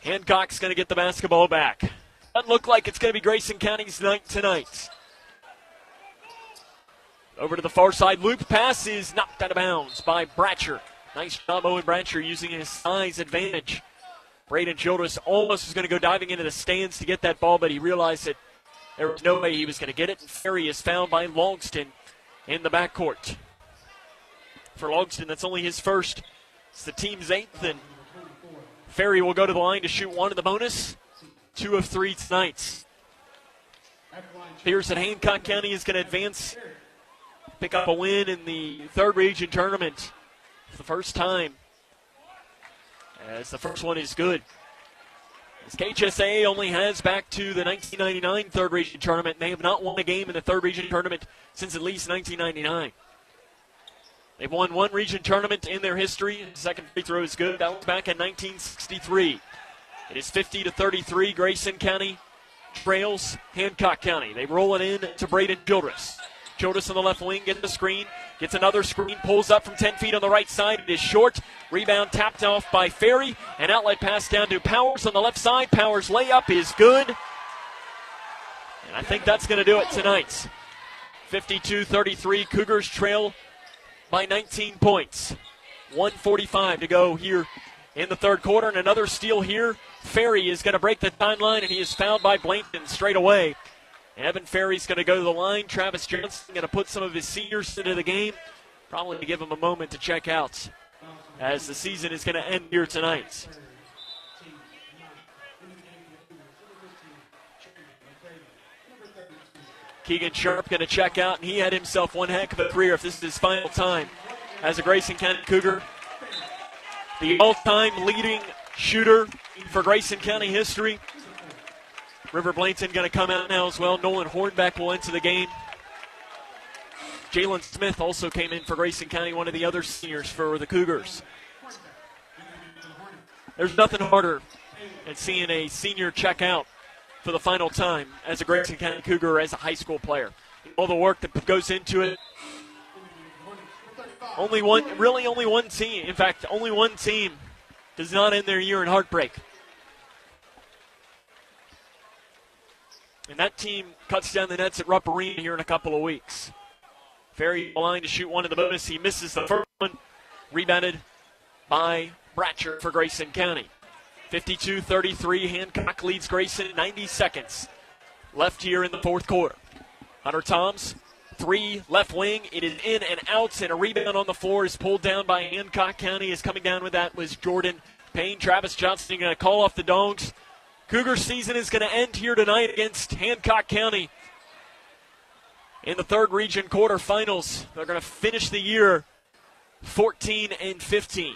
Hancock's going to get the basketball back. Doesn't look like it's going to be Grayson County's night tonight. Over to the far side, loop pass is knocked out of bounds by Bratcher. Nice job, Owen Bratcher, using his size advantage. Braden Childress almost was going to go diving into the stands to get that ball, but he realized that there was no way he was going to get it, and Ferry is fouled by Logston in the backcourt. For Logston, that's only his first. It's the team's 8th, and Ferry will go to the line to shoot one in the bonus. 2 of 3 tonight. Appears that Hancock County is going to advance, pick up a win in the third region tournament for the first time, as the first one is good. As KHSA only has back to the 1999 third region tournament. They have not won a game in the third region tournament since at least 1999. They've won one region tournament in their history. The second free throw is good. That was back in 1963. It is 50-33. Grayson County trails Hancock County. They roll it in to Braden Childress. Childress on the left wing gets the screen. Gets another screen. Pulls up from 10 feet on the right side. It is short. Rebound tapped off by Ferry. An outlet pass down to Powers on the left side. Powers' layup is good. And I think that's going to do it tonight. 52-33. Cougars trail by 19 points. 1:45 to go here in the third quarter. And another steal here. Ferry is going to break the timeline, and he is fouled by Blankton straight away. Evan Ferry's going to go to the line. Travis Johnson going to put some of his seniors into the game, probably to give him a moment to check out, as the season is going to end here tonight. Keegan Sharp going to check out, and he had himself one heck of a career if this is his final time as a Grayson County Cougar. The all-time leading shooter for Grayson County history. River Blankton going to come out now as well. Nolan Hornbeck will enter the game. Jalen Smith also came in for Grayson County, one of the other seniors for the Cougars. There's nothing harder than seeing a senior check out for the final time as a Grayson County Cougar as a high school player. All the work that goes into it. Only one team, in fact, only one team does not end their year in heartbreak. And that team cuts down the nets at Rupp Arena here in a couple of weeks. Ferry line to shoot one in the bonus. He misses the first one. Rebounded by Bratcher for Grayson County. 52-33. Hancock leads Grayson. 90 seconds left here in the fourth quarter. Hunter Toms, 3, left wing. It is in and out, and a rebound on the floor is pulled down by Hancock County. Is coming down with that was Jordan Payne. Travis Johnson going to call off the Dogs. Cougar season is going to end here tonight against Hancock County in the third region quarterfinals. They're going to finish the year 14-15.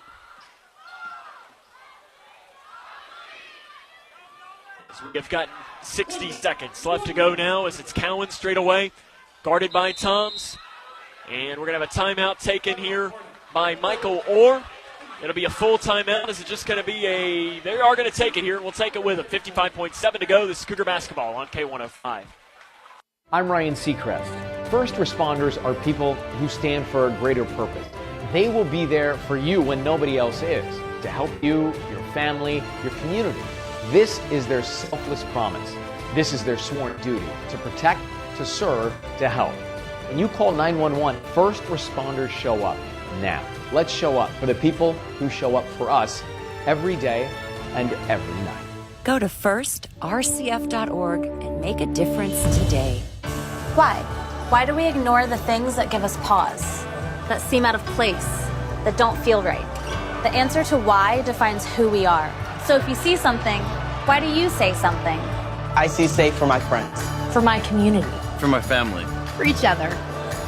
So we've got 60 seconds left to go now as it's Cowan straight away, guarded by Toms. And we're going to have a timeout taken here by Michael Orr. It'll be a full timeout. Is it just going to be a... They are going to take it here, and we'll take it with them. 55.7 to go. This is Cougar basketball on K105. I'm Ryan Seacrest. First responders are people who stand for a greater purpose. They will be there for you when nobody else is, to help you, your family, your community. This is their selfless promise. This is their sworn duty, to protect, to serve, to help. When you call 911, first responders show up now. Let's show up for the people who show up for us every day and every night. Go to firstrcf.org and make a difference today. Why? Why do we ignore the things that give us pause, that seem out of place, that don't feel right? The answer to why defines who we are. So if you see something, why do you say something? I see safe for my friends. For my community. For my family. For each other.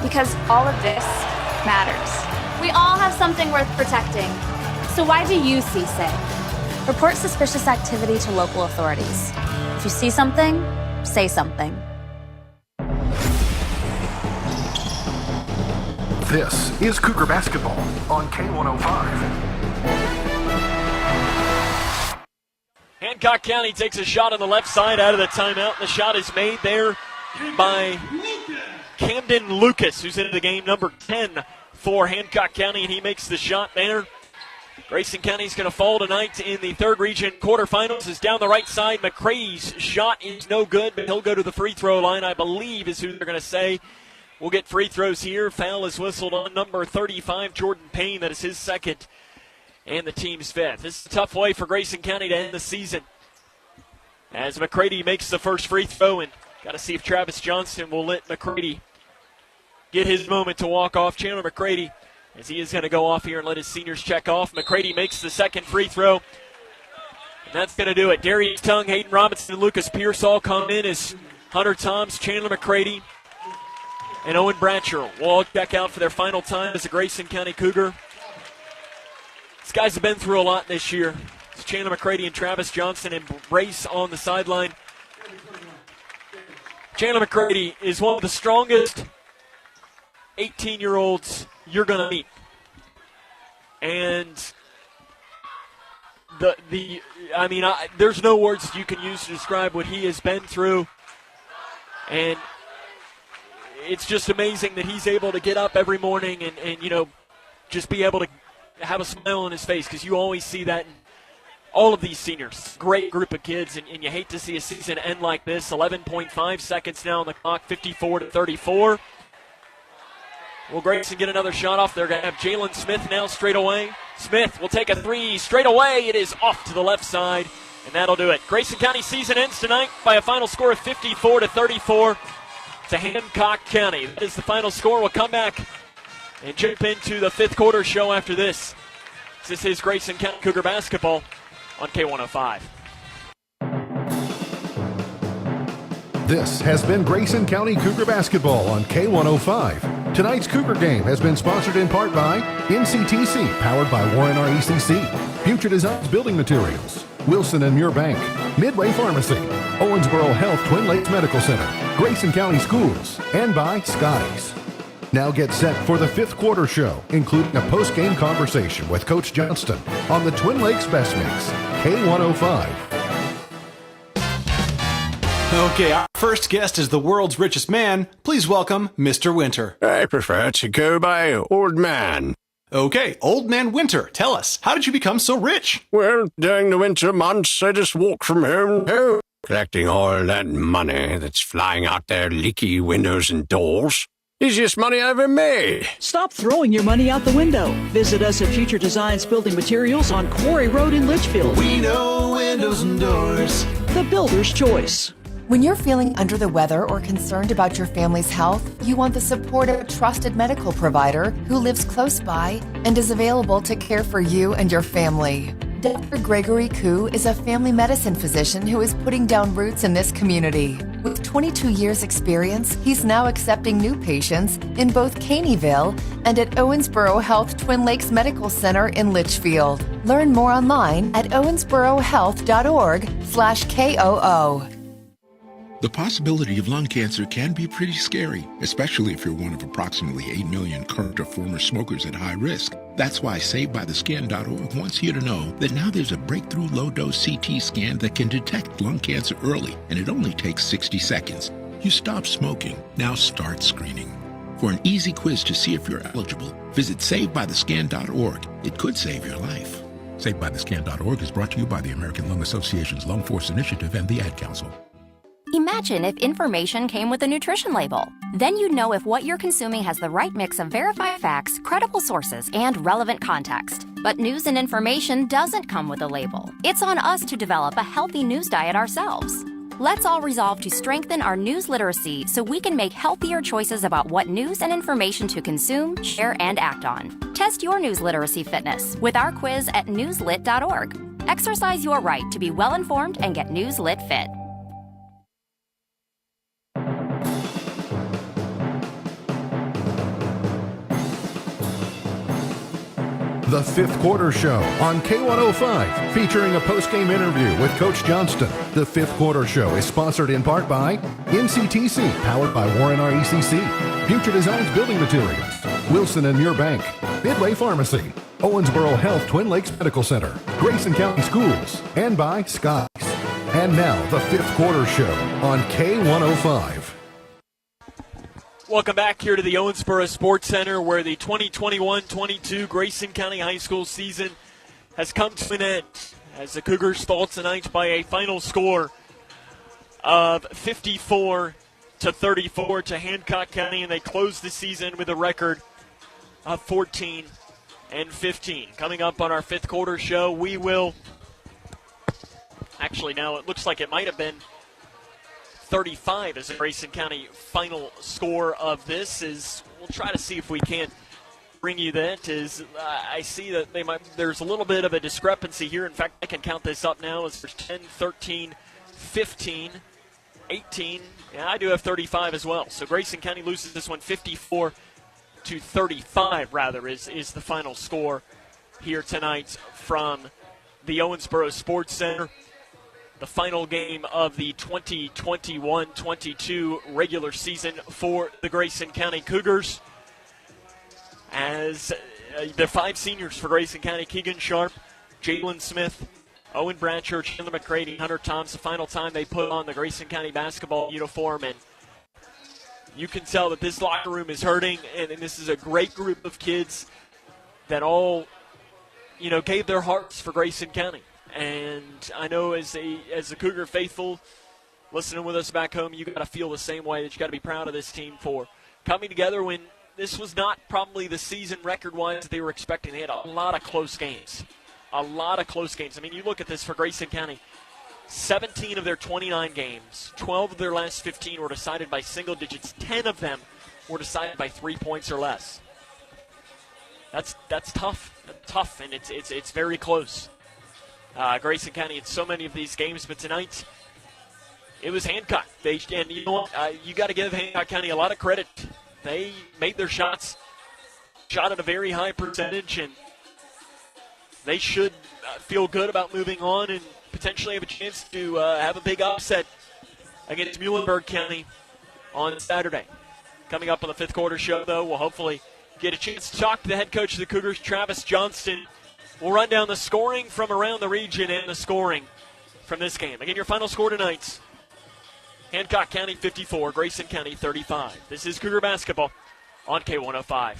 Because all of this matters. We all have something worth protecting. So why do you see safe? Report suspicious activity to local authorities. If you see something, say something. This is Cougar basketball on K105. Hancock County takes a shot on the left side out of the timeout. The shot is made there by Camden Lucas, who's into the game, number 10 for Hancock County, and he makes the shot there. Grayson County's going to fall tonight in the third region quarterfinals. Is down the right side. McCrae's shot is no good, but he'll go to the free throw line, I believe is who they're going to say. We'll get free throws here. Foul is whistled on number 35, Jordan Payne. That is his second and the team's fifth. This is a tough way for Grayson County to end the season, as McCready makes the first free throw, and got to see if Travis Johnston will let McCready get his moment to walk off. Chandler McCready, as he is going to go off here and let his seniors check off. McCready makes the second free throw, and that's going to do it. Darius Tung, Hayden Robinson, and Lucas Pierce all come in as Hunter Toms, Chandler McCready, and Owen Bratcher will all check out for their final time as a Grayson County Cougar. These guys have been through a lot this year. It's Chandler McCready and Travis Johnson embrace on the sideline. Chandler McCready is one of the strongest 18-year-olds you're going to meet. And there's no words you can use to describe what he has been through. And it's just amazing that he's able to get up every morning and just be able to have a smile on his face, because you always see that in all of these seniors. Great group of kids, and you hate to see a season end like this. 11.5 seconds now on the clock, 54-34. Will Grayson get another shot off? They're going to have Jalen Smith now straight away. Smith will take a three straight away. It is off to the left side, and that'll do it. Grayson County season ends tonight by a final score of 54-34 to Hancock County. That is the final score. We'll come back and jump into the fifth quarter show after this. This is Grayson County Cougar basketball on K105. This has been Grayson County Cougar basketball on K105. Tonight's Cougar game has been sponsored in part by NCTC, powered by Warren RECC, Future Designs Building Materials, Wilson and Muir Bank, Midway Pharmacy, Owensboro Health Twin Lakes Medical Center, Grayson County Schools, and by Scotty's. Now get set for the fifth quarter show, including a post-game conversation with Coach Johnston on the Twin Lakes Best Mix, K105. Okay, our first guest is the world's richest man. Please welcome Mr. Winter. I prefer to go by Old Man. Okay, Old Man Winter, tell us, how did you become so rich? Well, during the winter months, I just walk from home to home, collecting all that money that's flying out their leaky windows and doors. Easiest money I ever made. Stop throwing your money out the window. Visit us at Future Designs Building Materials on Quarry Road in Litchfield. We know windows and doors. The builder's choice. When you're feeling under the weather or concerned about your family's health, you want the support of a trusted medical provider who lives close by and is available to care for you and your family. Dr. Gregory Koo is a family medicine physician who is putting down roots in this community. With 22 years experience, he's now accepting new patients in both Caneyville and at Owensboro Health Twin Lakes Medical Center in Litchfield. Learn more online at owensborohealth.org/KOO. The possibility of lung cancer can be pretty scary, especially if you're one of approximately 8 million current or former smokers at high risk. That's why SaveByTheScan.org wants you to know that now there's a breakthrough low-dose CT scan that can detect lung cancer early, and it only takes 60 seconds. You stop smoking, now start screening. For an easy quiz to see if you're eligible, visit SaveByTheScan.org. It could save your life. SaveByTheScan.org is brought to you by the American Lung Association's Lung Force Initiative and the Ad Council. Imagine if information came with a nutrition label. Then you'd know if what you're consuming has the right mix of verified facts, credible sources, and relevant context. But news and information doesn't come with a label. It's on us to develop a healthy news diet ourselves. Let's all resolve to strengthen our news literacy so we can make healthier choices about what news and information to consume, share, and act on. Test your news literacy fitness with our quiz at newslit.org. Exercise your right to be well-informed and get Newslit fit. The Fifth Quarter Show on K105, featuring a post-game interview with Coach Johnston. The Fifth Quarter Show is sponsored in part by NCTC, powered by Warren RECC, Future Designs Building Materials, Wilson and Muir Bank, Midway Pharmacy, Owensboro Health Twin Lakes Medical Center, Grayson County Schools, and by Skies. And now, the Fifth Quarter Show on K105. Welcome back here to the Owensboro Sports Center, where the 2021-22 Grayson County High School season has come to an end as the Cougars fall tonight by a final score of 54-34 to Hancock County, and they close the season with a record of 14-15. Coming up on our Fifth Quarter Show, we will actually, now it looks like it might have been 35 as a Grayson County final score of this. We'll try to see if we can't bring you that. I see that there's a little bit of a discrepancy here. In fact, I can count this up now as there's 10, 13, 15, 18. Yeah, I do have 35 as well. So Grayson County loses this one 54-35 rather is the final score here tonight from the Owensboro Sports Center. The final game of the 2021-22 regular season for the Grayson County Cougars. As the five seniors for Grayson County, Keegan Sharp, Jalen Smith, Owen Bradshaw, Chandler McCready, Hunter Toms, the final time they put on the Grayson County basketball uniform. And you can tell that this locker room is hurting, and this is a great group of kids that all, gave their hearts for Grayson County. And I know as a Cougar faithful listening with us back home, you got to feel the same way, that you got to be proud of this team for coming together when this was not probably the season record-wise that they were expecting. They had a lot of close games. I mean, you look at this for Grayson County, 17 of their 29 games, 12 of their last 15 were decided by single digits. 10 of them were decided by 3 points or less. That's tough. That's tough, and it's very close. Grayson County in so many of these games, but tonight it was Hancock. And you know what? You got to give Hancock County a lot of credit. They made their shots, shot at a very high percentage, and they should feel good about moving on and potentially have a chance to have a big upset against Muhlenberg County on Saturday. Coming up on the Fifth Quarter Show, though, we'll hopefully get a chance to talk to the head coach of the Cougars, Travis Johnston. We'll run down the scoring from around the region and the scoring from this game. Again, your final score tonight, Hancock County 54, Grayson County 35. This is Cougar Basketball on K105.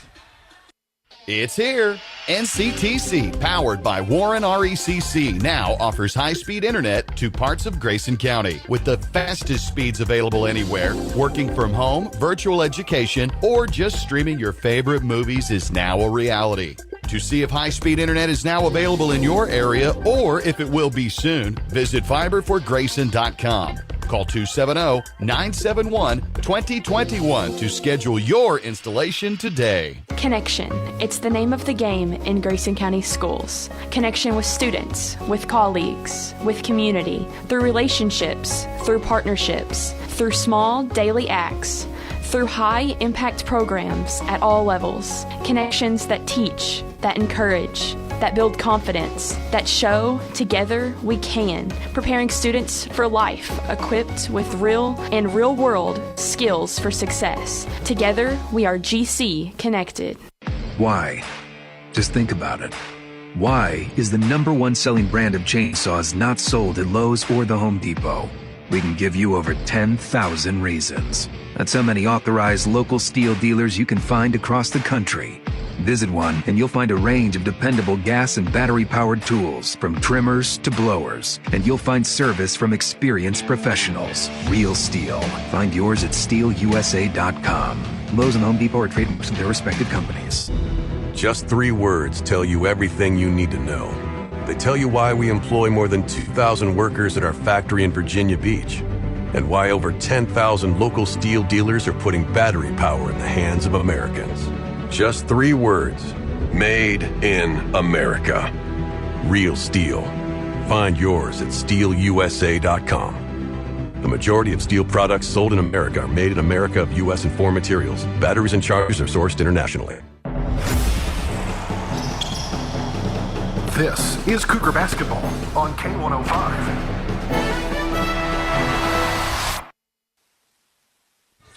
It's here. NCTC, powered by Warren RECC, now offers high-speed internet to parts of Grayson County with the fastest speeds available anywhere. Working from home, virtual education, or just streaming your favorite movies is now a reality. To see if high-speed internet is now available in your area or if it will be soon, visit fiberforgrayson.com. Call 270-971-2021 to schedule your installation today. Connection. It's the name of the game in Grayson County Schools. Connection with students, with colleagues, with community, through relationships, through partnerships, through small daily acts, through high-impact programs at all levels. Connections that teach, that encourage, that build confidence, that show together we can, preparing students for life, equipped with real and real-world skills for success. Together, we are GC Connected. Why? Just think about it. Why is the #1 selling brand of chainsaws not sold at Lowe's or the Home Depot? We can give you over 10,000 reasons. That's how many authorized local steel dealers you can find across the country. Visit one and you'll find a range of dependable gas and battery-powered tools, from trimmers to blowers. And you'll find service from experienced professionals. Real steel. Find yours at steelusa.com. Lowe's and Home Depot are trademarks of their respective companies. Just 3 words tell you everything you need to know. They tell you why we employ more than 2,000 workers at our factory in Virginia Beach, and why over 10,000 local steel dealers are putting battery power in the hands of Americans. Just 3 words. Made in America. Real steel. Find yours at steelusa.com. The majority of steel products sold in America are made in America of U.S. and foreign materials. Batteries and chargers are sourced internationally. This is Cougar Basketball on K105.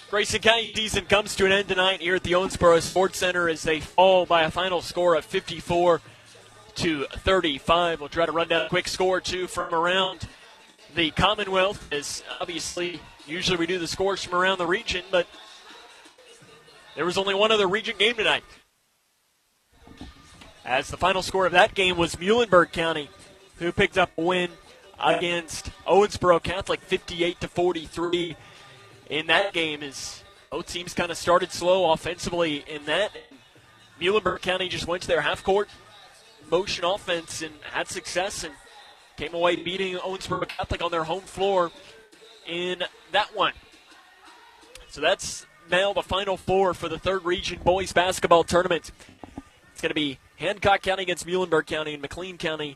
Grayson County season comes to an end tonight here at the Owensboro Sports Center as they fall by a final score of 54-35. We'll try to run down a quick score or two from around the Commonwealth, as obviously usually we do the scores from around the region, but there was only one other region game tonight, as the final score of that game was Muhlenberg County, who picked up a win against Owensboro Catholic 58-43 in that game, as both teams kind of started slow offensively in that. Muhlenberg County just went to their half-court motion offense and had success and came away beating Owensboro Catholic on their home floor in that one. So that's now the Final Four for the third region boys basketball tournament. It's going to be Hancock County against Muhlenberg County and McLean County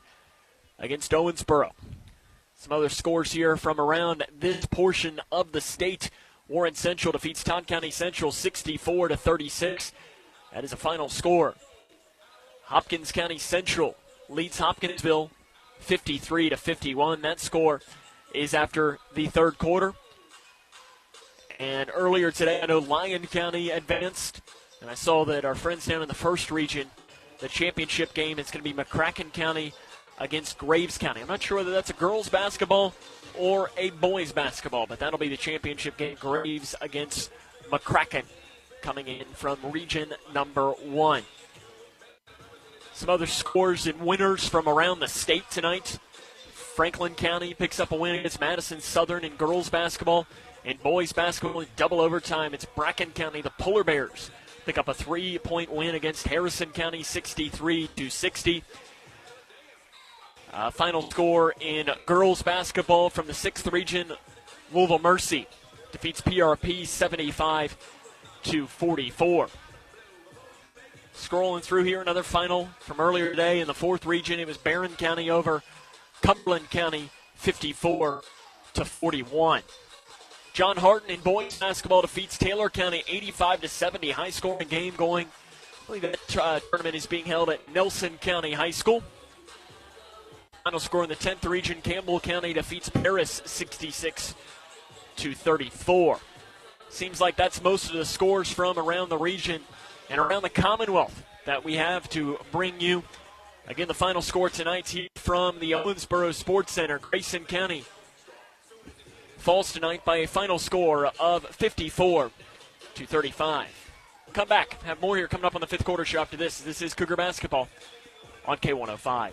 against Owensboro. Some other scores here from around this portion of the state. Warren Central defeats Todd County Central 64-36. That is a final score. Hopkins County Central leads Hopkinsville 53-51. That score is after the third quarter. And earlier today, I know Lyon County advanced, and I saw that our friends down in the first region, the championship game is going to be McCracken County against Graves County. I'm not sure whether that's a girls' basketball or a boys' basketball, but that'll be the championship game, Graves against McCracken, coming in from region number 1. Some other scores and winners from around the state tonight. Franklin County picks up a win against Madison Southern in girls' basketball. In boys' basketball in double overtime, it's Bracken County, the Polar Bears, pick up a 3-point win against Harrison County, 63-60. Final score in girls basketball from the 6th region, Louisville Mercy defeats PRP 75-44. Scrolling through here, another final from earlier today in the 4th region. It was Barron County over Cumberland County, 54-41. John Harton in boys basketball defeats Taylor County 85-70. High scoring game going. I believe that tournament is being held at Nelson County High School. Final score in the 10th region, Campbell County defeats Paris 66-34. Seems like that's most of the scores from around the region and around the Commonwealth that we have to bring you. Again, the final score tonight's here from the Owensboro Sports Center. Grayson County falls tonight by a final score of 54-35. Come back. Have more here coming up on the 5th quarter show after this. This is Cougar Basketball on K105.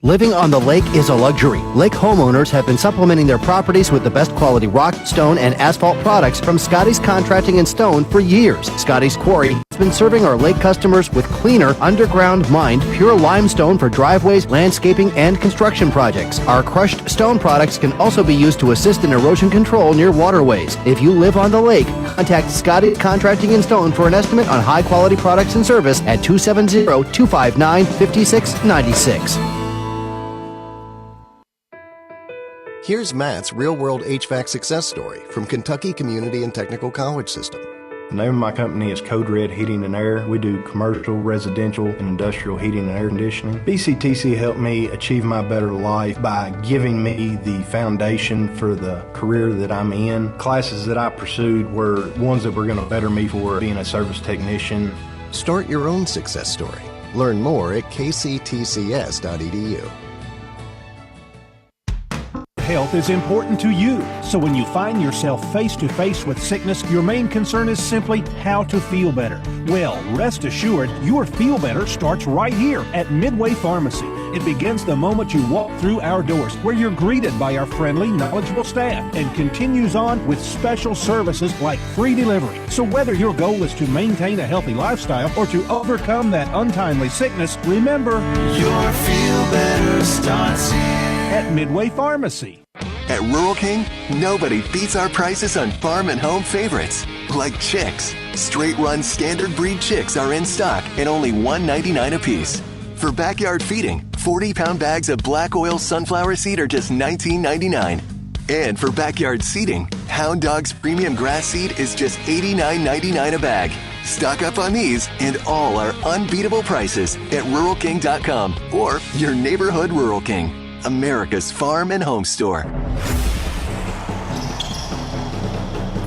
Living on the lake is a luxury. Lake homeowners have been supplementing their properties with the best quality rock, stone, and asphalt products from Scotty's Contracting and Stone for years. Scotty's Quarry has been serving our lake customers with cleaner, underground mined, pure limestone for driveways, landscaping, and construction projects. Our crushed stone products can also be used to assist in erosion control near waterways. If you live on the lake, contact Scotty Contracting and Stone for an estimate on high-quality products and service at 270-259-5696. Here's Matt's real-world HVAC success story from Kentucky Community and Technical College System. The name of my company is Code Red Heating and Air. We do commercial, residential, and industrial heating and air conditioning. BCTC helped me achieve my better life by giving me the foundation for the career that I'm in. Classes that I pursued were ones that were going to better me for being a service technician. Start your own success story. Learn more at kctcs.edu. Health is important to you, so when you find yourself face to face with sickness, your main concern is simply how to feel better. Well, rest assured, your feel better starts right here at Midway Pharmacy. It begins the moment you walk through our doors, where you're greeted by our friendly, knowledgeable staff, and continues on with special services like free delivery. So whether your goal is to maintain a healthy lifestyle or to overcome that untimely sickness, remember, your feel better starts here at Midway Pharmacy. At Rural King, nobody beats our prices on farm and home favorites, like chicks. Straight-run standard breed chicks are in stock at only $1.99 a piece. For backyard feeding, 40-pound bags of black oil sunflower seed are just $19.99. And for backyard seeding, Hound Dog's premium grass seed is just $89.99 a bag. Stock up on these and all our unbeatable prices at RuralKing.com or your neighborhood Rural King, America's farm and home store.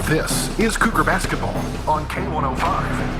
This is Cougar Basketball on K105.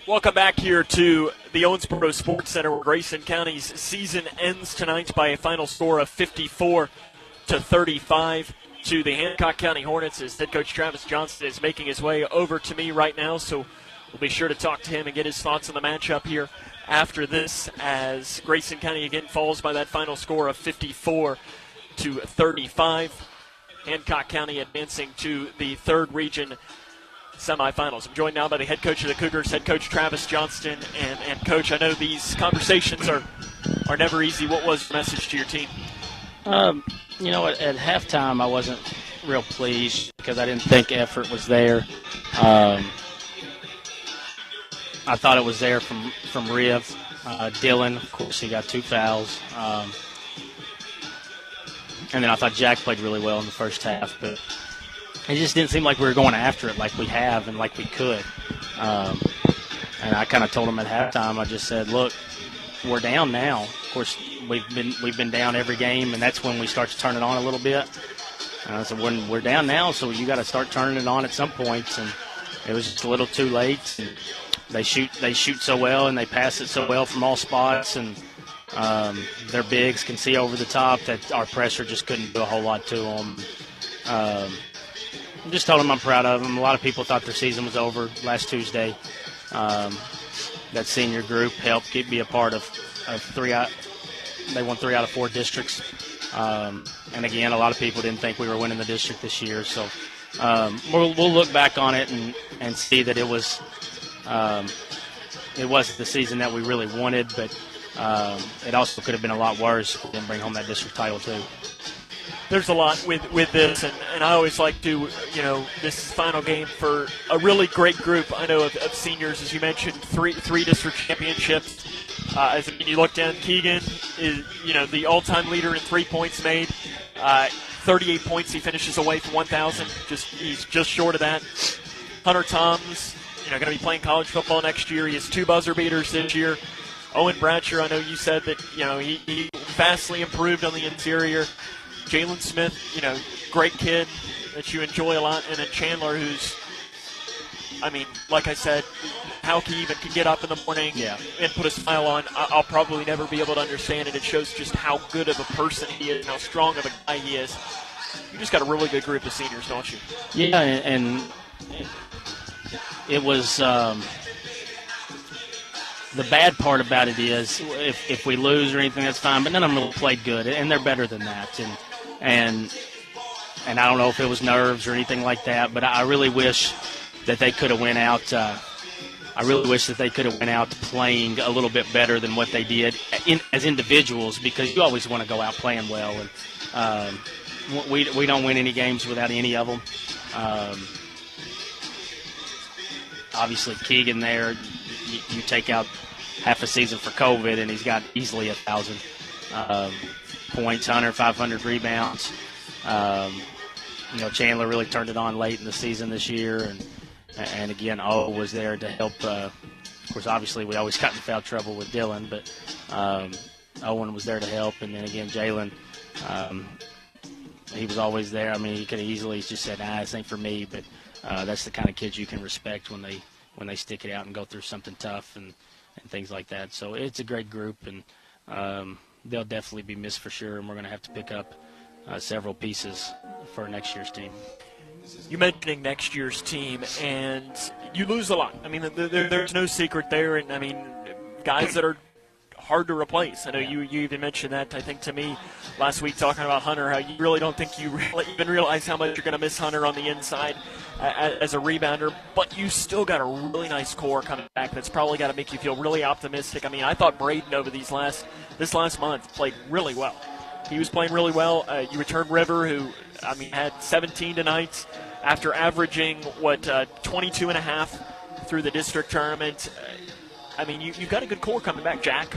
Welcome back here to the Owensboro Sports Center, where Grayson County's season ends tonight by a final score of 54-35 to the Hancock County Hornets, as head coach Travis Johnston is making his way over to me right now, so we'll be sure to talk to him and get his thoughts on the matchup here after this, as Grayson County again falls by that final score of 54-35. Hancock County advancing to the third region semifinals. I'm joined now by the head coach of the Cougars, head coach Travis Johnston. And Coach, I know these conversations are never easy. What was the message to your team? At halftime I wasn't real pleased because I didn't think effort was there. I thought it was there from Riv. Dylan, of course, he got 2 fouls. And then I thought Jack played really well in the first half, but it just didn't seem like we were going after it like we have and like we could. And I kind of told him at halftime, I just said, look, we're down now. Of course, we've been down every game, and that's when we start to turn it on a little bit. So when we're down now, so you got to start turning it on at some points, and it was just a little too late. And they shoot so well, and they pass it so well from all spots, and their bigs can see over the top that our pressure just couldn't do a whole lot to them. I just told them I'm proud of them. A lot of people thought their season was over last Tuesday. That senior group helped be a part of 3 out. They won 3 out of 4 districts. And again, a lot of people didn't think we were winning the district this year. So we'll look back on it and see that it wasn't the season that we really wanted, but it also could have been a lot worse. We didn't bring home that district title too. There's a lot with this, and I always like to, this is the final game for a really great group, I know, of seniors. As you mentioned, three district championships. As you look down, Keegan is, the all-time leader in 3 points made. 38 points, he finishes away from 1,000. He's just short of that. Hunter Toms, going to be playing college football next year. He has 2 buzzer beaters this year. Owen Bratcher, I know you said that, he vastly improved on the interior. Jalen Smith, great kid that you enjoy a lot. And then Chandler, who's, like I said, how he even can get up in the morning and put a smile on, I'll probably never be able to understand it. It shows just how good of a person he is and how strong of a guy he is. You just got a really good group of seniors, don't you? Yeah, and it was the bad part about it is if we lose or anything, that's fine, but none of them really played good, and they're better than that. And and I don't know if it was nerves or anything like that, but I really wish that they could have went out. I really wish that they could have went out playing a little bit better than what they did as individuals, because you always want to go out playing well, and we don't win any games without any of them. Obviously, Keegan there, you take out half a season for COVID, and he's got easily 1,000 points, 500 rebounds. Chandler really turned it on late in the season this year, and again, Ogle was there to help. Of course, obviously, we always got in foul trouble with Dylan, but Owen was there to help, and then again, Jalen, he was always there. I mean, he could have easily just said, this ain't for me, but that's the kind of kids you can respect when they stick it out and go through something tough and things like that. So it's a great group, and they'll definitely be missed for sure, and we're going to have to pick up several pieces for next year's team. You mentioning next year's team, and you lose a lot. I mean, there's no secret there, and I mean, guys that are hard to replace. I know you even mentioned that, I think, to me last week talking about Hunter, how you really don't think you even realize how much you're going to miss Hunter on the inside as a rebounder, but you still got a really nice core coming back that's probably got to make you feel really optimistic. I mean, I thought Braden over this last month played really well. He was playing really well. You returned River, who, I mean, had 17 tonight after averaging, 22 and a half through the district tournament. I mean, you've got a good core coming back, Jack.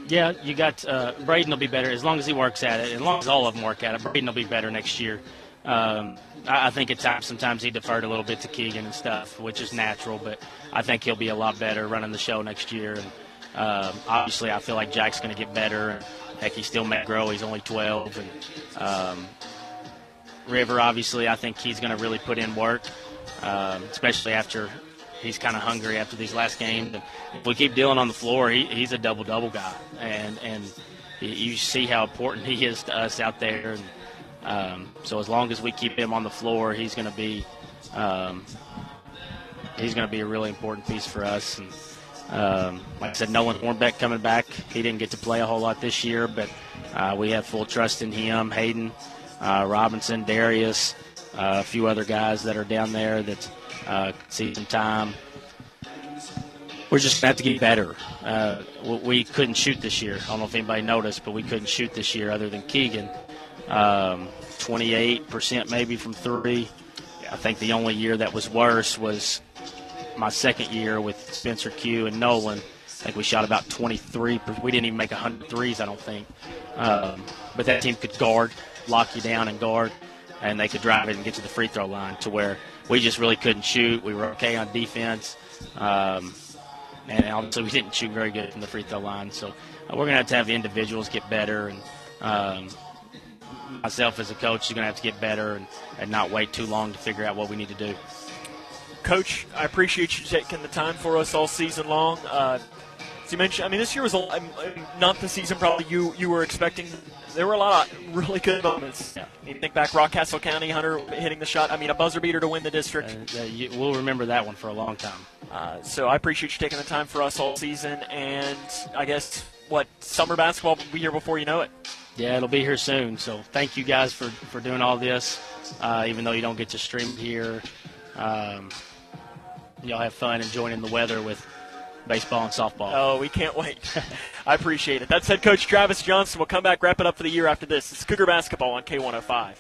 Yeah, you got Braden will be better as long as he works at it, as long as all of them work at it. Braden will be better next year. I think at times, sometimes he deferred a little bit to Keegan and stuff, which is natural, but I think he'll be a lot better running the show next year. And obviously, I feel like Jack's going to get better. And heck, he still may grow. He's only 12. And River, obviously, I think he's going to really put in work, especially after he's kind of hungry after these last games. And if we keep Dylan on the floor, he's a double-double guy. And you see how important he is to us out there. And so as long as we keep him on the floor, he's going to be a really important piece for us. And like I said, Nolan Hornbeck coming back. He didn't get to play a whole lot this year, but we have full trust in him. Hayden, Robinson, Darius, a few other guys that are down there that see some time. We're just going to have to get better. We couldn't shoot this year. I don't know if anybody noticed, but we couldn't shoot this year other than Keegan. 28% maybe from three. I think the only year that was worse was my second year with Spencer Q and Nolan. I think we shot about 23. We didn't even make 100 threes, I don't think. But that team could guard, lock you down and guard, and they could drive it and get to the free throw line, to where we just really couldn't shoot. We were okay on defense. And obviously we didn't shoot very good from the free throw line. So we're going to have individuals get better. And myself as a coach is going to have to get better and not wait too long to figure out what we need to do. Coach, I appreciate you taking the time for us all season long. As you mentioned, I mean, this year was not the season probably you were expecting. There were a lot of really good moments. Yeah. You think back, Rockcastle County, Hunter hitting the shot. I mean, a buzzer beater to win the district. We'll remember that one for a long time. So I appreciate you taking the time for us all season. And I guess, summer basketball will be here before you know it. Yeah, it'll be here soon. So thank you guys for doing all this, even though you don't get to stream here. Y'all have fun enjoying the weather with baseball and softball. Oh, we can't wait. I appreciate it. That's head coach Travis Johnson. We'll come back, wrap it up for the year after this. It's Cougar basketball on K105.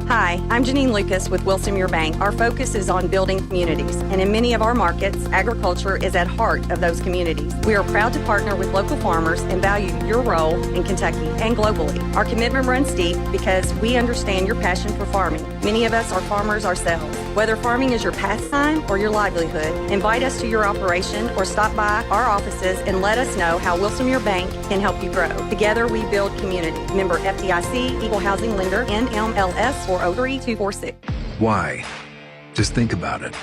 Hi, I'm Janine Lucas with Wilson Muir Bank. Our focus is on building communities, and in many of our markets, agriculture is at heart of those communities. We are proud to partner with local farmers and value your role in Kentucky and globally. Our commitment runs deep because we understand your passion for farming. Many of us are farmers ourselves. Whether farming is your pastime or your livelihood, invite us to your operation or stop by our offices and let us know how Wilson Muir Bank can help you grow. Together we build community. Member FDIC, Equal Housing Lender, NMLS 403246. Why? Just think about it.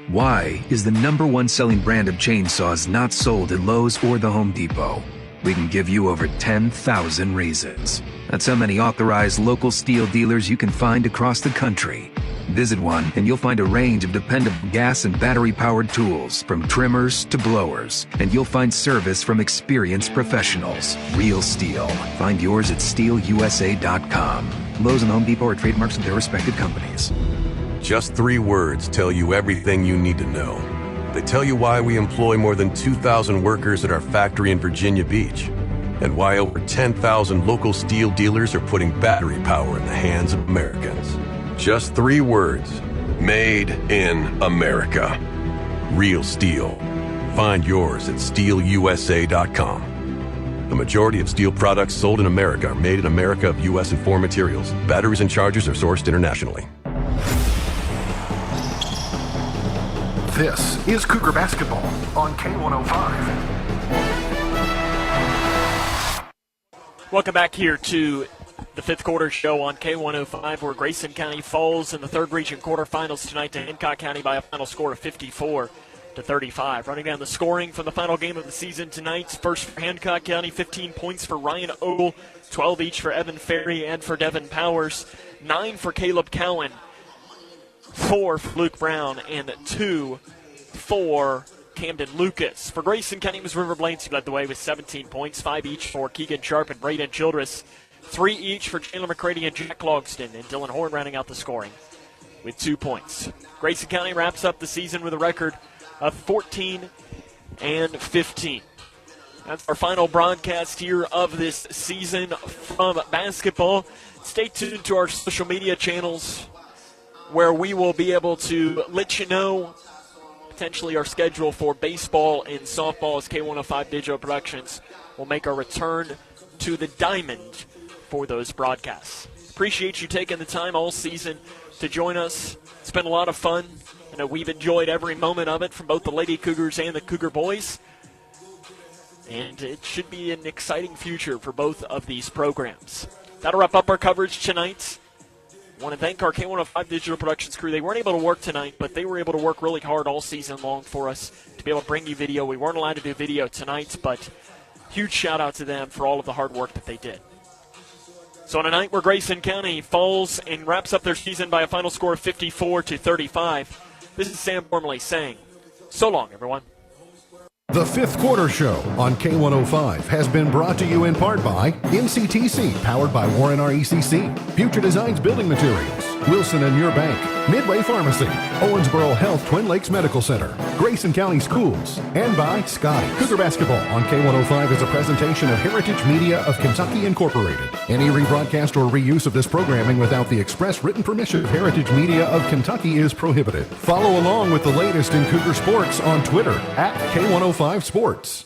Why is the #1 selling brand of chainsaws not sold at Lowe's or the Home Depot? We can give you over 10,000 reasons. That's how many authorized local steel dealers you can find across the country. Visit one and you'll find a range of dependable gas and battery-powered tools, from trimmers to blowers. And you'll find service from experienced professionals. Real STIHL. Find yours at stihlusa.com. Lowe's and Home Depot are trademarks of their respective companies. Just 3 words tell you everything you need to know. They tell you why we employ more than 2,000 workers at our factory in Virginia Beach, and why over 10,000 local steel dealers are putting battery power in the hands of Americans. Just 3 words. Made in America. Real STIHL. Find yours at stihlusa.com. The majority of steel products sold in America are made in America of U.S. and foreign materials. Batteries and chargers are sourced internationally. This is Cougar Basketball on K105. Welcome back here to the fifth quarter show on K105, where Grayson County falls in the third region quarterfinals tonight to Hancock County by a final score of 54-35. Running down the scoring from the final game of the season tonight. First for Hancock County, 15 points for Ryan Ogle, 12 each for Evan Ferry and for Devin Powers, 9 for Caleb Cowan, 4 for Luke Brown, and 2 for Camden Lucas. For Grayson County, it was River Blaines who led the way with 17 points, 5 each for Keegan Sharp and Braden Childress, 3 each for Chandler McCready and Jack Logston, and Dylan Horn rounding out the scoring with 2 points. Grayson County wraps up the season with a record of 14-15. That's our final broadcast here of this season from basketball. Stay tuned to our social media channels, where we will be able to let you know potentially our schedule for baseball and softball, as K105 Digital Productions will make our return to the diamond for those broadcasts. Appreciate you taking the time all season to join us. It's been a lot of fun. I know we've enjoyed every moment of it from both the Lady Cougars and the Cougar boys. And it should be an exciting future for both of these programs. That'll wrap up our coverage tonight. I want to thank our K105 Digital Productions crew. They weren't able to work tonight, but they were able to work really hard all season long for us to be able to bring you video. We weren't allowed to do video tonight, but huge shout out to them for all of the hard work that they did. So on a night where Grayson County falls and wraps up their season by a final score of 54-35, this is Sam Gormley saying, so long, everyone. The Fifth Quarter Show on K105 has been brought to you in part by NCTC, powered by Warren RECC, Future Designs Building Materials, Wilson and Your Bank, Midway Pharmacy, Owensboro Health Twin Lakes Medical Center, Grayson County Schools, and by Scotty. Cougar Basketball on K105 is a presentation of Heritage Media of Kentucky Incorporated. Any rebroadcast or reuse of this programming without the express written permission of Heritage Media of Kentucky is prohibited. Follow along with the latest in Cougar sports on Twitter at K105 Sports.